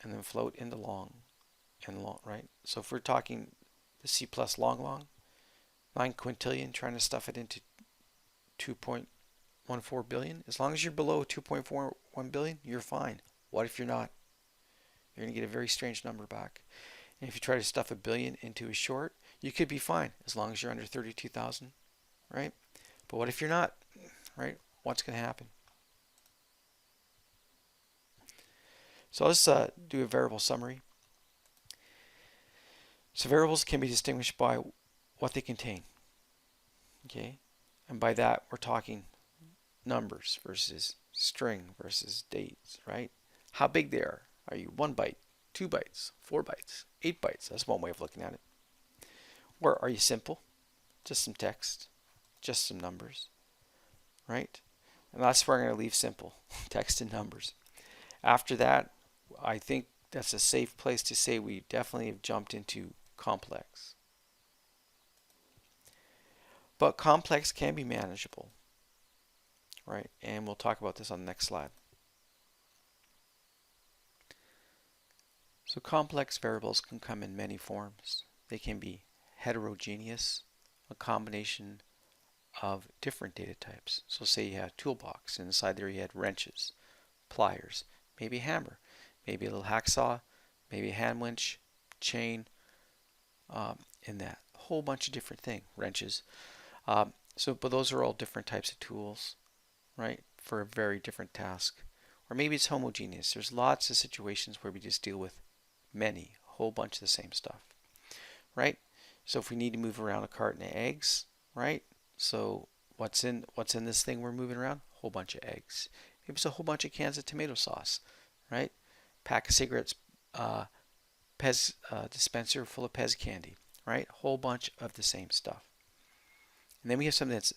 and then float into long, and long, right? So if we're talking the C+ long, 9 quintillion, trying to stuff it into 2.14 billion, as long as you're below 2.41 billion, you're fine. What if you're not? You're going to get a very strange number back. And if you try to stuff a billion into a short, you could be fine as long as you're under 32,000, right? But what if you're not, right? What's going to happen? So let's do a variable summary. So variables can be distinguished by what they contain, okay? And by that, we're talking numbers versus string versus dates, right? How big they are. Are you 1 byte, 2 bytes, 4 bytes, 8 bytes? That's one way of looking at it. Or are you simple? Just some text, just some numbers, right? And that's where I'm going to leave simple, text and numbers. After that, I think that's a safe place to say we definitely have jumped into complex. But complex can be manageable, right? And we'll talk about this on the next slide. So complex variables can come in many forms. They can be heterogeneous, a combination of different data types. So say you had a toolbox, and inside there you had wrenches, pliers, maybe a hammer, maybe a little hacksaw, maybe a hand winch, chain, in that. A whole bunch of different things, wrenches. But those are all different types of tools, right, for a very different task. Or maybe it's homogeneous. There's lots of situations where we just deal with many, a whole bunch of the same stuff, right? So if we need to move around a carton of eggs, right? So what's in this thing we're moving around? A whole bunch of eggs. Maybe it's a whole bunch of cans of tomato sauce, right? Pack of cigarettes, Pez dispenser full of Pez candy, right? A whole bunch of the same stuff. And then we have something that's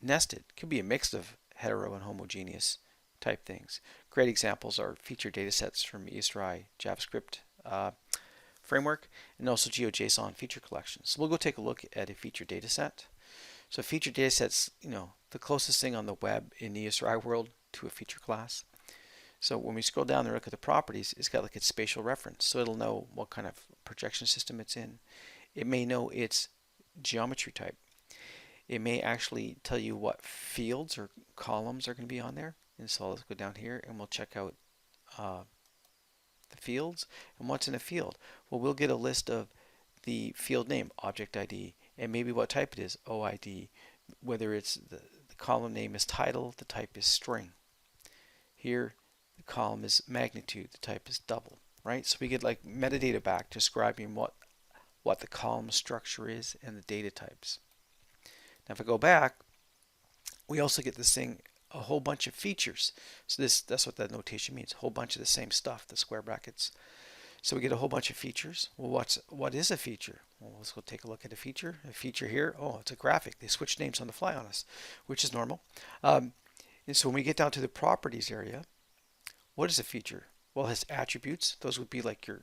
nested. It could be a mix of hetero and homogeneous type things. Great examples are feature datasets from ESRI JavaScript framework, and also GeoJSON feature collections. So we'll go take a look at a feature dataset. So feature datasets, the closest thing on the web in the ESRI world to a feature class. So when we scroll down and look at the properties, it's got like its spatial reference. So it'll know what kind of projection system it's in. It may know its geometry type. It may actually tell you what fields or columns are going to be on there. And so let's go down here and we'll check out the fields. And what's in a field? Well, we'll get a list of the field name, object ID, and maybe what type it is, OID. Whether it's the column name is title, the type is string. Here, the column is magnitude, the type is double, right? So we get like metadata back describing what the column structure is and the data types. Now if I go back, we also get this thing, a whole bunch of features. So that's what that notation means, a whole bunch of the same stuff, the square brackets. So we get a whole bunch of features. Well, what is a feature? Well, let's go take a look at a feature. A feature here, oh, it's a graphic. They switch names on the fly on us, which is normal. And so when we get down to the properties area, what is a feature? Well, it has attributes. Those would be like your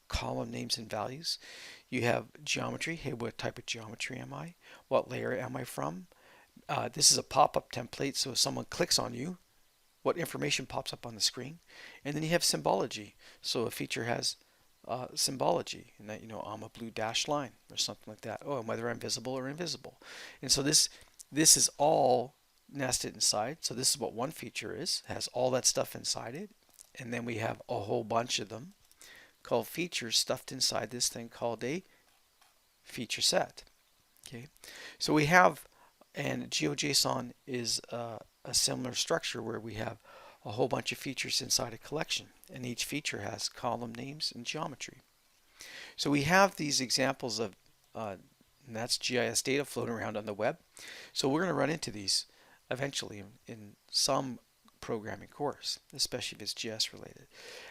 column names and values. You have geometry. Hey, what type of geometry am I? What layer am I from? This is a pop-up template, so if someone clicks on you, what information pops up on the screen? And then you have symbology. So a feature has symbology, and that, you know, I'm a blue dashed line or something like that. Oh, and whether I'm visible or invisible. And so this is all nested inside. So this is what one feature is. It has all that stuff inside it. And then we have a whole bunch of them called features stuffed inside this thing called a feature set. Okay, so we have, and GeoJSON is a similar structure where we have a whole bunch of features inside a collection, and each feature has column names and geometry. So we have these examples of, and that's GIS data floating around on the web. So we're going to run into these eventually in some programming course, especially if it's GIS related.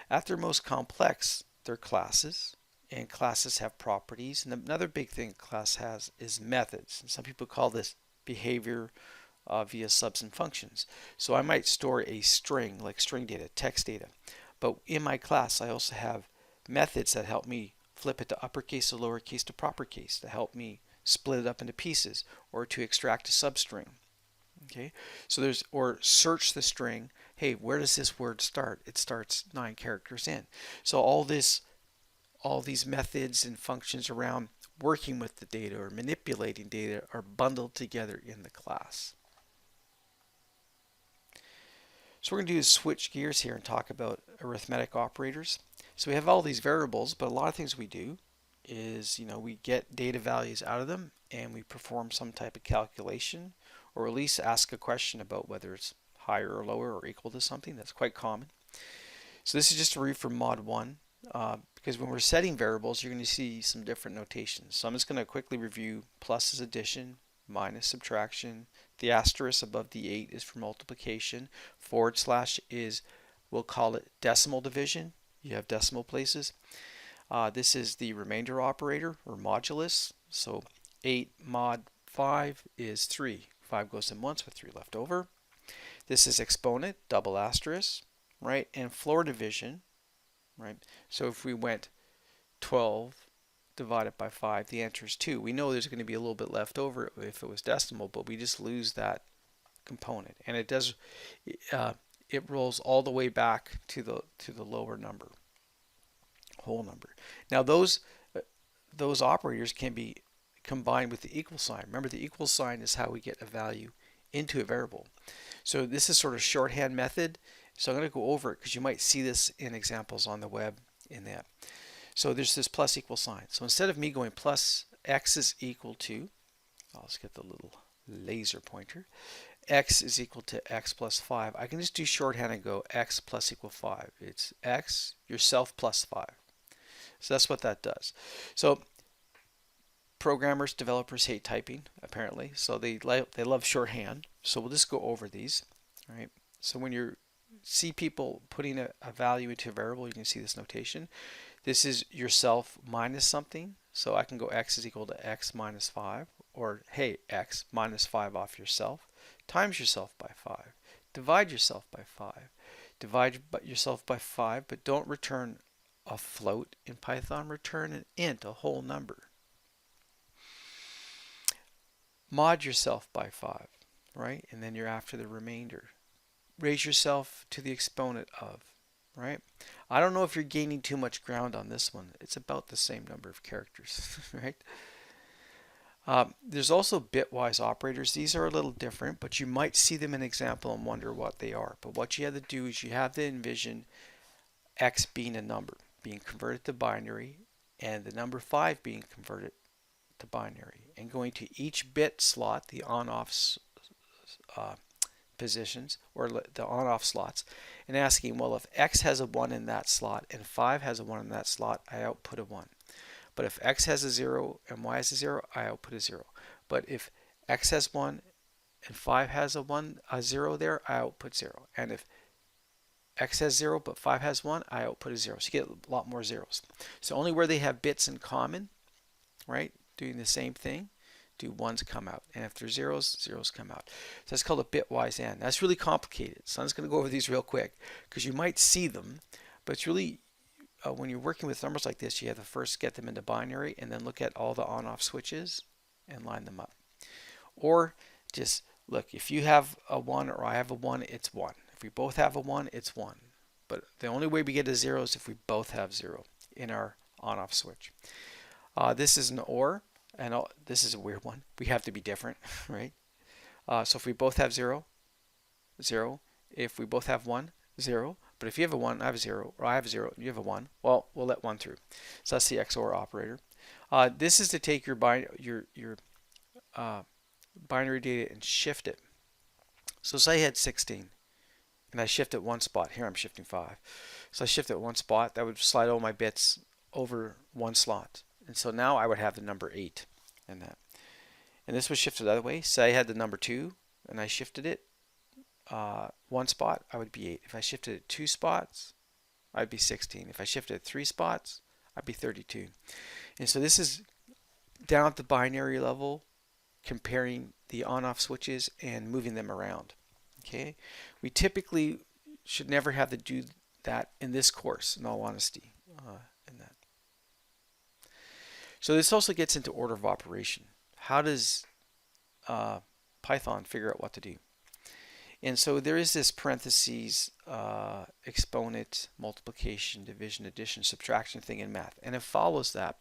At their most complex, they're classes, and classes have properties. And another big thing a class has is methods. And some people call this behavior via subs and functions. So I might store a string, like string data, text data. But in my class, I also have methods that help me flip it to uppercase or lowercase to propercase, to help me split it up into pieces, or to extract a substring. Okay, so there's, or search the string. Hey, where does this word start? It starts 9 characters in. So all these methods and functions around working with the data or manipulating data are bundled together in the class. So we're going to do is switch gears here and talk about arithmetic operators. So we have all these variables, but a lot of things we do is, you know, we get data values out of them and we perform some type of calculation, or at least ask a question about whether it's higher or lower or equal to something. That's quite common. So this is just a review from Mod 1, because when we're setting variables, you're going to see some different notations. So I'm just going to quickly review. Plus is addition, minus subtraction. The asterisk above the 8 is for multiplication. / is, we'll call it decimal division. You have decimal places. This is the remainder operator, or modulus. So 8 mod 5 is 3. 5 goes in once with 3 left over. This is exponent, double asterisk, right? And floor division, right? So if we went 12 divided by 5, the answer is 2. We know there's going to be a little bit left over if it was decimal, but we just lose that component. And it does, it rolls all the way back to the lower number, whole number. Now those operators can be combined with the equal sign. Remember, the equal sign is how we get a value into a variable. So this is sort of shorthand method. So I'm going to go over it because you might see this in examples on the web in that. So there's this plus equal sign. So instead of me going plus x is equal to, I'll just get the little laser pointer, x is equal to x plus 5, I can just do shorthand and go x plus equal 5. It's x yourself plus 5. So that's what that does. So programmers, developers hate typing, apparently, so they love shorthand. So we'll just go over these. All right. So when you see people putting a value into a variable, you can see this notation. This is yourself minus something. So I can go x is equal to x minus 5, or hey, x minus 5 off yourself, times yourself by 5, divide yourself by 5, divide yourself by 5, but don't return a float in Python, return an int, a whole number. Mod yourself by 5, right? And then you're after the remainder. Raise yourself to the exponent of, right? I don't know if you're gaining too much ground on this one. It's about the same number of characters, right? There's also bitwise operators. These are a little different, but you might see them in example and wonder what they are. But what you have to do is you have to envision x being a number, being converted to binary, and the number 5 being converted to binary, and going to each bit slot, the on-off positions, or the on-off slots, and asking, well, if x has a 1 in that slot and 5 has a 1 in that slot, I output a 1. But if x has a 0 and y has a 0, I output a 0. But if x has 1 and 5 has a 0 there, I output 0. And if X has 0, but 5 has 1, I output a 0. So you get a lot more zeros. So only where they have bits in common, right, doing the same thing, do 1s come out. And if there's zeros, zeros come out. So that's called a bitwise AND. That's really complicated. So I'm just going to go over these real quick because you might see them, but it's really, when you're working with numbers like this, you have to first get them into binary and then look at all the on-off switches and line them up. Or just look, if you have a 1 or I have a 1, it's 1. If we both have a 1, it's 1. But the only way we get a 0 is if we both have 0 in our on-off switch. This is an OR, and this is a weird one. We have to be different, right? So if we both have 0, 0. If we both have 1, 0. But if you have a 1, I have a 0, or I have a 0, you have a 1, well, we'll let 1 through. So that's the XOR operator. This is to take your binary data and shift it. So say I had 16 and I shift it one spot. Here I'm shifting 5. So I shift it one spot. That would slide all my bits over one slot. And so now I would have the number 8 in that. And this was shifted the other way. Say I had the number 2 and I shifted it one spot, I would be 8. If I shifted it 2 spots, I'd be 16. If I shifted it 3 spots, I'd be 32. And so this is down at the binary level, comparing the on-off switches and moving them around. Okay, we typically should never have to do that in this course, in all honesty. So this also gets into order of operation. How does Python figure out what to do? And so there is this parentheses, exponent, multiplication, division, addition, subtraction thing in math. And it follows that.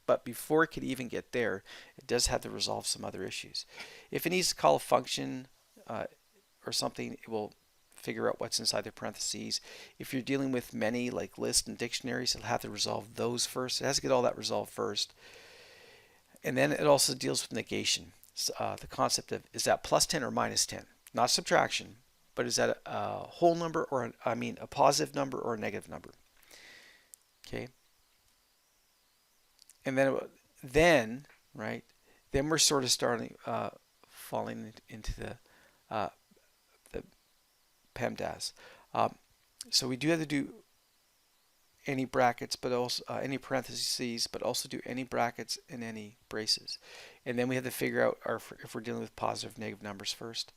But before it could even get there, it does have to resolve some other issues. If it needs to call a function or something, it will figure out what's inside the parentheses. If you're dealing with many, like lists and dictionaries, it'll have to resolve those first. It has to get all that resolved first. And then it also deals with negation. The concept of, is that plus 10 or minus 10? Not subtraction, but is that a whole number or a positive number or a negative number? Okay. And then right, then we're sort of starting falling into the PEMDAS. So we do have to do any brackets, but also any parentheses, but also do any brackets and any braces. And then we have to figure out if we're dealing with positive, negative numbers first.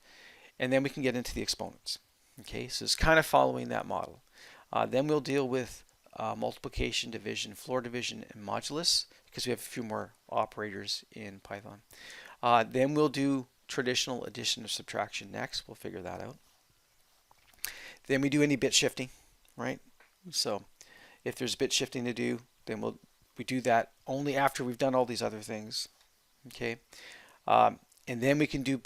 And then we can get into the exponents. Okay, so it's kind of following that model. Then we'll deal with multiplication, division, floor division, and modulus, because we have a few more operators in Python. Then we'll do traditional addition or subtraction next. We'll figure that out. Then we do any bit shifting, right? So if there's bit shifting to do, then we do that only after we've done all these other things. Okay, and then we can do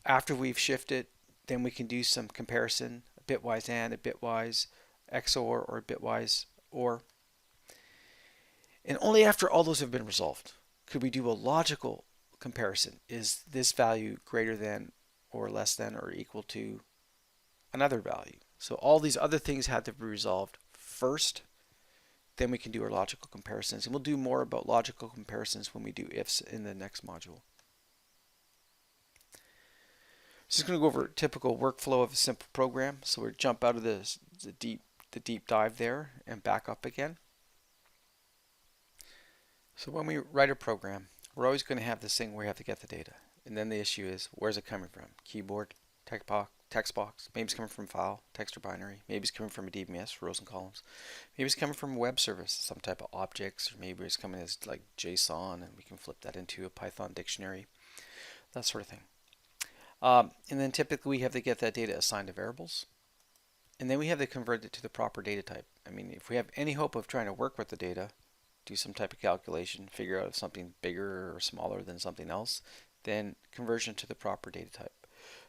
after we've shifted. Then we can do some comparison, a bitwise AND, a bitwise XOR, or a bitwise OR. And only after all those have been resolved could we do a logical comparison. Is this value greater than or less than or equal to another value? So all these other things had to be resolved first. Then we can do our logical comparisons. And we'll do more about logical comparisons when we do ifs in the next module. Just going to go over a typical workflow of a simple program. So we jump out of the deep dive there and back up again. So when we write a program, we're always going to have this thing where we have to get the data. And then the issue is, where's it coming from? Keyboard, text box, maybe it's coming from file, text or binary, maybe it's coming from a DBMS, rows and columns, maybe it's coming from a web service, some type of objects, or maybe it's coming as like JSON and we can flip that into a Python dictionary, that sort of thing. And then typically we have to get that data assigned to variables, and then we have to convert it to the proper data type. I mean, if we have any hope of trying to work with the data, do some type of calculation, figure out if something bigger or smaller than something else, then conversion to the proper data type.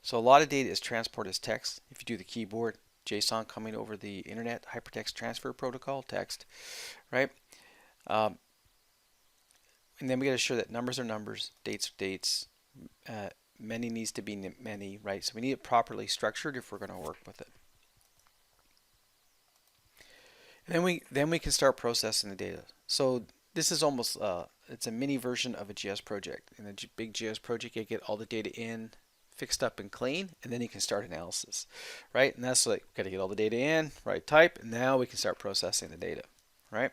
So a lot of data is transported as text. If you do the keyboard, JSON coming over the internet, hypertext transfer protocol, text, right? And then we got to ensure that numbers are numbers, dates are dates, many needs to be many, right? So we need it properly structured if we're going to work with it. And then we can start processing the data. So this is almost it's a mini version of a GS project. In a big GS project, you get all the data in, fixed up and clean, and then you can start analysis, right? And that's like, got to get all the data in, right type, and now we can start processing the data, right?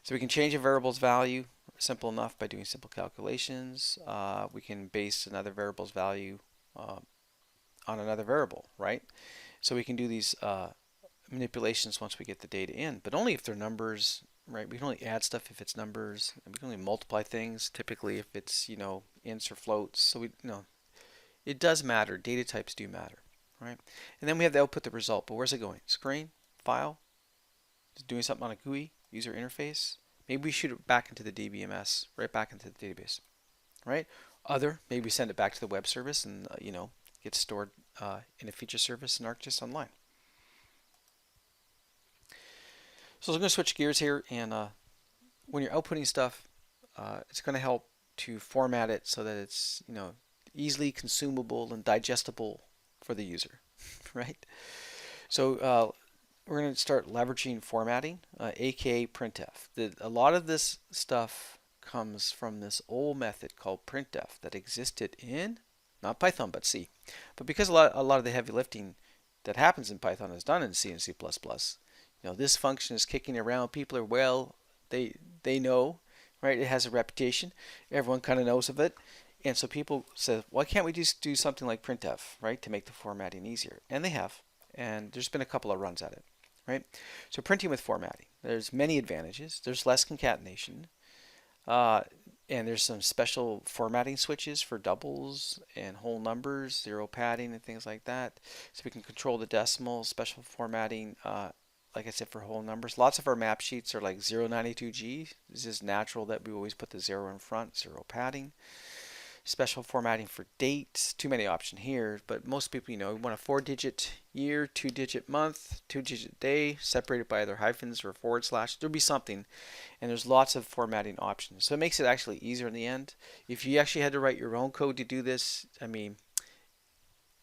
So we can change a variable's value, simple enough by doing simple calculations. We can base another variable's value on another variable, right? So we can do these manipulations once we get the data in, but only if they're numbers, right? We can only add stuff if it's numbers, and we can only multiply things typically if it's, you know, ints or floats. So we, you know, it does matter. Data types do matter, right? And then we have to output the result, but where's it going? Screen, file, just doing something on a GUI, user interface. Maybe we shoot it back into the DBMS, right back into the database, right? Other, maybe we send it back to the web service and, you know, gets stored in a feature service in ArcGIS Online. So I'm going to switch gears here, and when you're outputting stuff, it's going to help to format it so that it's, you know, easily consumable and digestible for the user, right? So we're going to start leveraging formatting, aka printf. A lot of this stuff comes from this old method called printf that existed in not Python but C. But because a lot of the heavy lifting that happens in Python is done in C and C++, you know, this function is kicking around. People are, well, they know, right? It has a reputation. Everyone kind of knows of it. And so people say, why can't we just do something like printf, right, to make the formatting easier? And they have. And there's been a couple of runs at it, right? So printing with formatting, there's many advantages. There's less concatenation. And there's some special formatting switches for doubles and whole numbers, zero padding and things like that. So we can control the decimals, special formatting, like I said, for whole numbers. Lots of our map sheets are like 092G. This is natural that we always put the 0 in front, zero padding. Special formatting for dates, too many options here, but most people, you know, want a 4-digit year, 2-digit month, 2-digit day, separated by either hyphens or forward slash. There'll be something, and there's lots of formatting options. So it makes it actually easier in the end. If you actually had to write your own code to do this, I mean,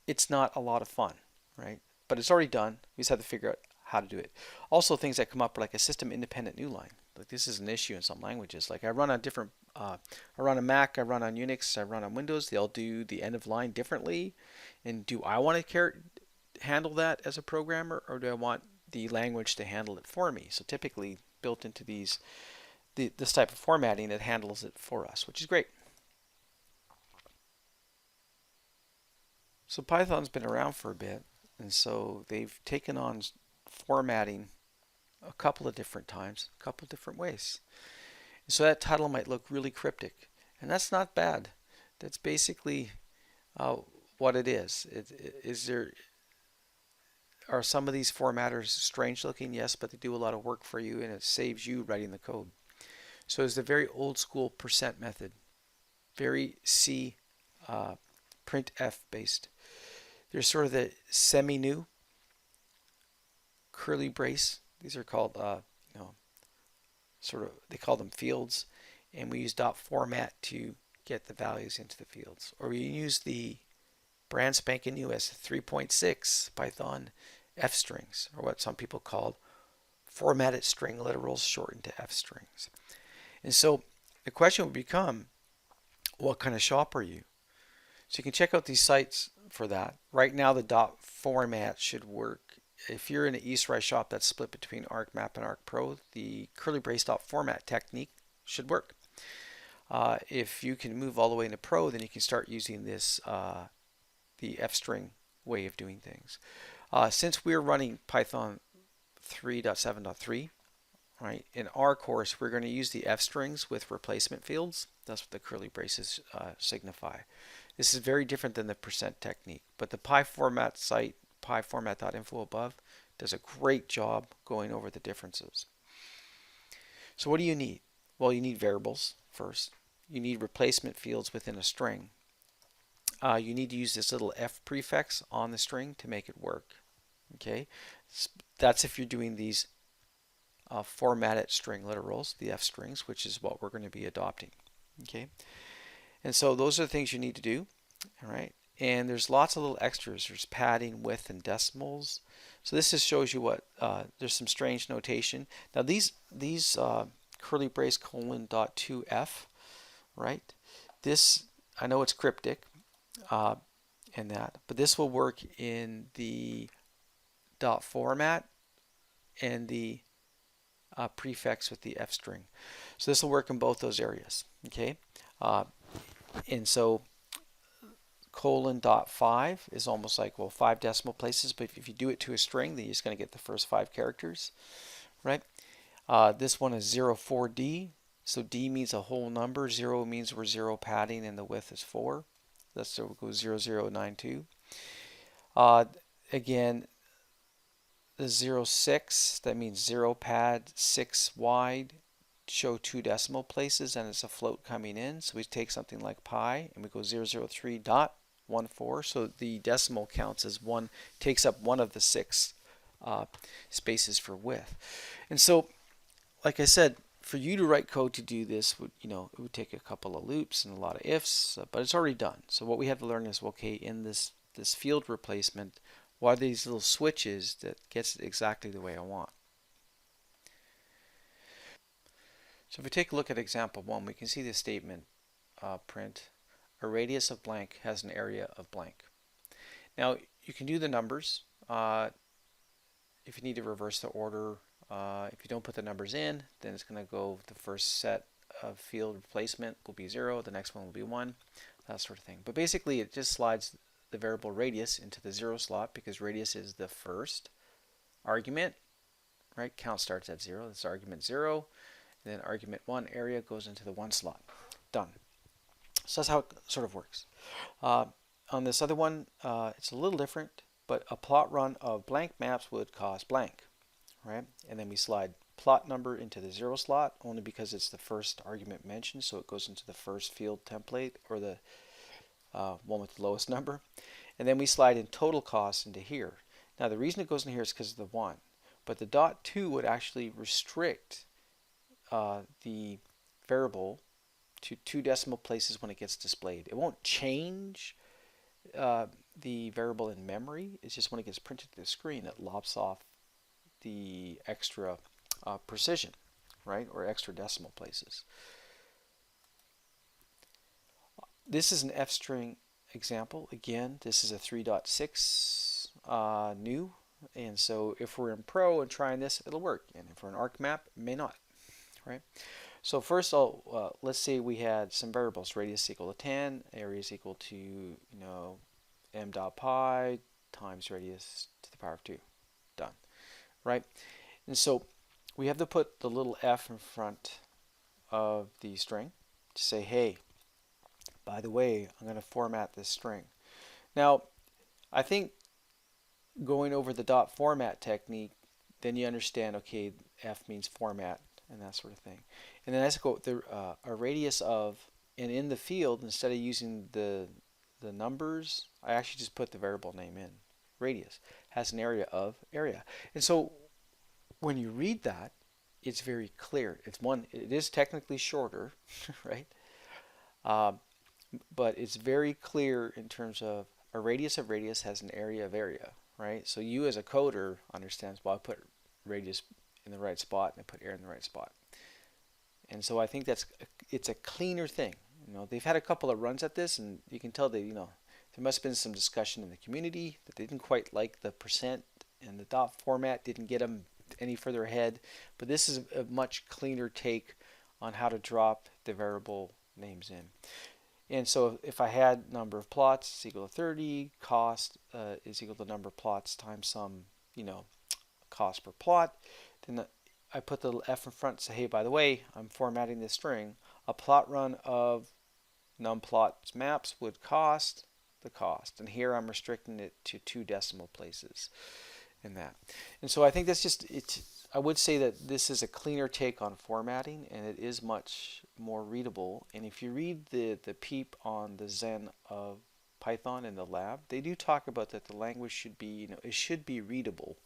it's not a lot of fun, right? But it's already done. We just have to figure out how to do it. Also, things that come up are like a system independent new line. Like this is an issue in some languages. Like I run on different, I run on Mac, I run on Unix, I run on Windows. They'll do the end of line differently. And do I want to handle that as a programmer, or do I want the language to handle it for me? So typically built into these, this type of formatting, it handles it for us, which is great. So Python's been around for a bit, and so they've taken on formatting a couple of different times, a couple of different ways. And so that title might look really cryptic, and that's not bad. That's basically what it is. Are some of these formatters strange looking? Yes, but they do a lot of work for you, and it saves you writing the code. So it's the very old school percent method, very C printf based. There's sort of the semi-new curly brace. These are called, you know, sort of, they call them fields, and we use dot format to get the values into the fields. Or we use the brand spanking new 3.6 Python F strings, or what some people call formatted string literals shortened to F strings. And so the question would become, what kind of shop are you? So you can check out these sites for that. Right now the dot format should work. If you're in an Eastrise shop that's split between ArcMap and ArcPro, the curly brace dot format technique should work. If you can move all the way into Pro, then you can start using this the F-string way of doing things. Since we're running Python 3.7.3, right, in our course we're going to use the F-strings with replacement fields. That's what the curly braces signify. This is very different than the percent technique, but the PyFormat site, pyformat.info above, does a great job going over the differences. So what do you need? Well, you need variables first. You need replacement fields within a string. You need to use this little F prefix on the string to make it work. Okay, that's if you're doing these formatted string literals, the F strings, which is what we're going to be adopting. Okay, and so those are the things you need to do. All right, and there's lots of little extras. There's padding, width, and decimals. So this just shows you what there's some strange notation. Now these curly brace :2f, right? This, I know it's cryptic, and that. But this will work in the dot format and the prefix with the F string. So this will work in both those areas. Okay, and so colon dot 5 is almost like, well, 5 decimal places, but if you do it to a string, then you're just going to get the first 5 characters, right? This one is 04D, so D means a whole number, 0 means we're 0 padding, and the width is 4. That's so we'll go 0092. Again, the 06, that means 0 pad, 6 wide, show 2 decimal places, and it's a float coming in. So we take something like pi, and we go 003.14. So the decimal counts as one, takes up one of the 6 spaces for width. And so, like I said, for you to write code to do this, it would take a couple of loops and a lot of ifs, but it's already done. So what we have to learn is, okay, in this field replacement, what are these little switches that gets it exactly the way I want? So if we take a look at example 1, we can see the statement print, a radius of blank has an area of blank. Now you can do the numbers. If you need to reverse the order, if you don't put the numbers in, then it's going to go, the first set of field replacement will be 0, the next one will be 1, that sort of thing. But basically it just slides the variable radius into the 0 slot because radius is the first argument, right? Count starts at 0, that's argument 0, and then argument 1 area goes into the 1 slot. Done. So that's how it sort of works. On this other one, it's a little different, but a plot run of blank maps would cost blank, right? And then we slide plot number into the 0 slot only because it's the first argument mentioned, so it goes into the first field template, or the one with the lowest number. And then we slide in total cost into here. Now the reason it goes in here is because of the 1, but the dot 2 would actually restrict the variable to 2 decimal places when it gets displayed. It won't change the variable in memory. It's just when it gets printed to the screen, it lops off the extra precision, right, or extra decimal places. This is an F string example. Again, this is a 3.6 new, and so if we're in Pro and trying this, it'll work, and if we're in ArcMap, it may not, right? So first, let's say we had some variables: radius equal to 10, area is equal to m dot pi times radius to the power of 2. Done, right? And so we have to put the little f in front of the string to say, hey, by the way, I'm going to format this string. Now, I think going over the dot format technique, then you understand, okay, f means format and that sort of thing. And then I go a radius of, and in the field, instead of using the numbers, I actually just put the variable name in. Radius has an area of area. And so when you read that, it's very clear. It is technically shorter, right? But it's very clear in terms of a radius of radius has an area of area, right? So you as a coder understands, well, I put radius in the right spot and I put area in the right spot. And so I think it's a cleaner thing. They've had a couple of runs at this, and you can tell there must have been some discussion in the community that they didn't quite like the percent, and the dot format didn't get them any further ahead. But this is a much cleaner take on how to drop the variable names in. And so if I had number of plots is equal to 30, cost is equal to number of plots times some, cost per plot, then I put the f in front and say, hey, by the way, I'm formatting this string. A plot run of numplots maps would cost the cost. And here I'm restricting it to 2 decimal places in that. And so I think that's just, I would say that this is a cleaner take on formatting, and it is much more readable. And if you read the peep on the Zen of Python in the lab, they do talk about that the language should be, it should be readable,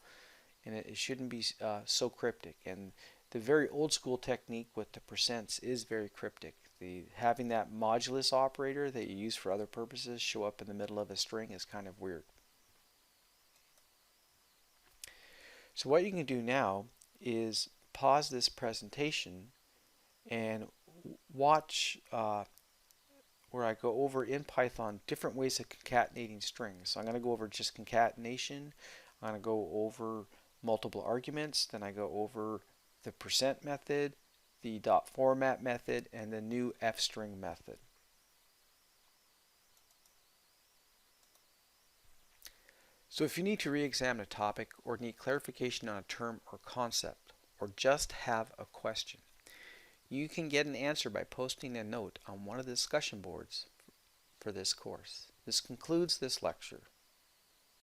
and it shouldn't be so cryptic. And the very old school technique with the percents is very cryptic. Having that modulus operator that you use for other purposes show up in the middle of a string is kind of weird. So what you can do now is pause this presentation and watch where I go over in Python different ways of concatenating strings. So I'm going to go over just concatenation. I'm going to go over multiple arguments. Then I go over the percent method, the dot format method, and the new fstring method. So if you need to re-examine a topic or need clarification on a term or concept, or just have a question, you can get an answer by posting a note on one of the discussion boards for this course. This concludes this lecture.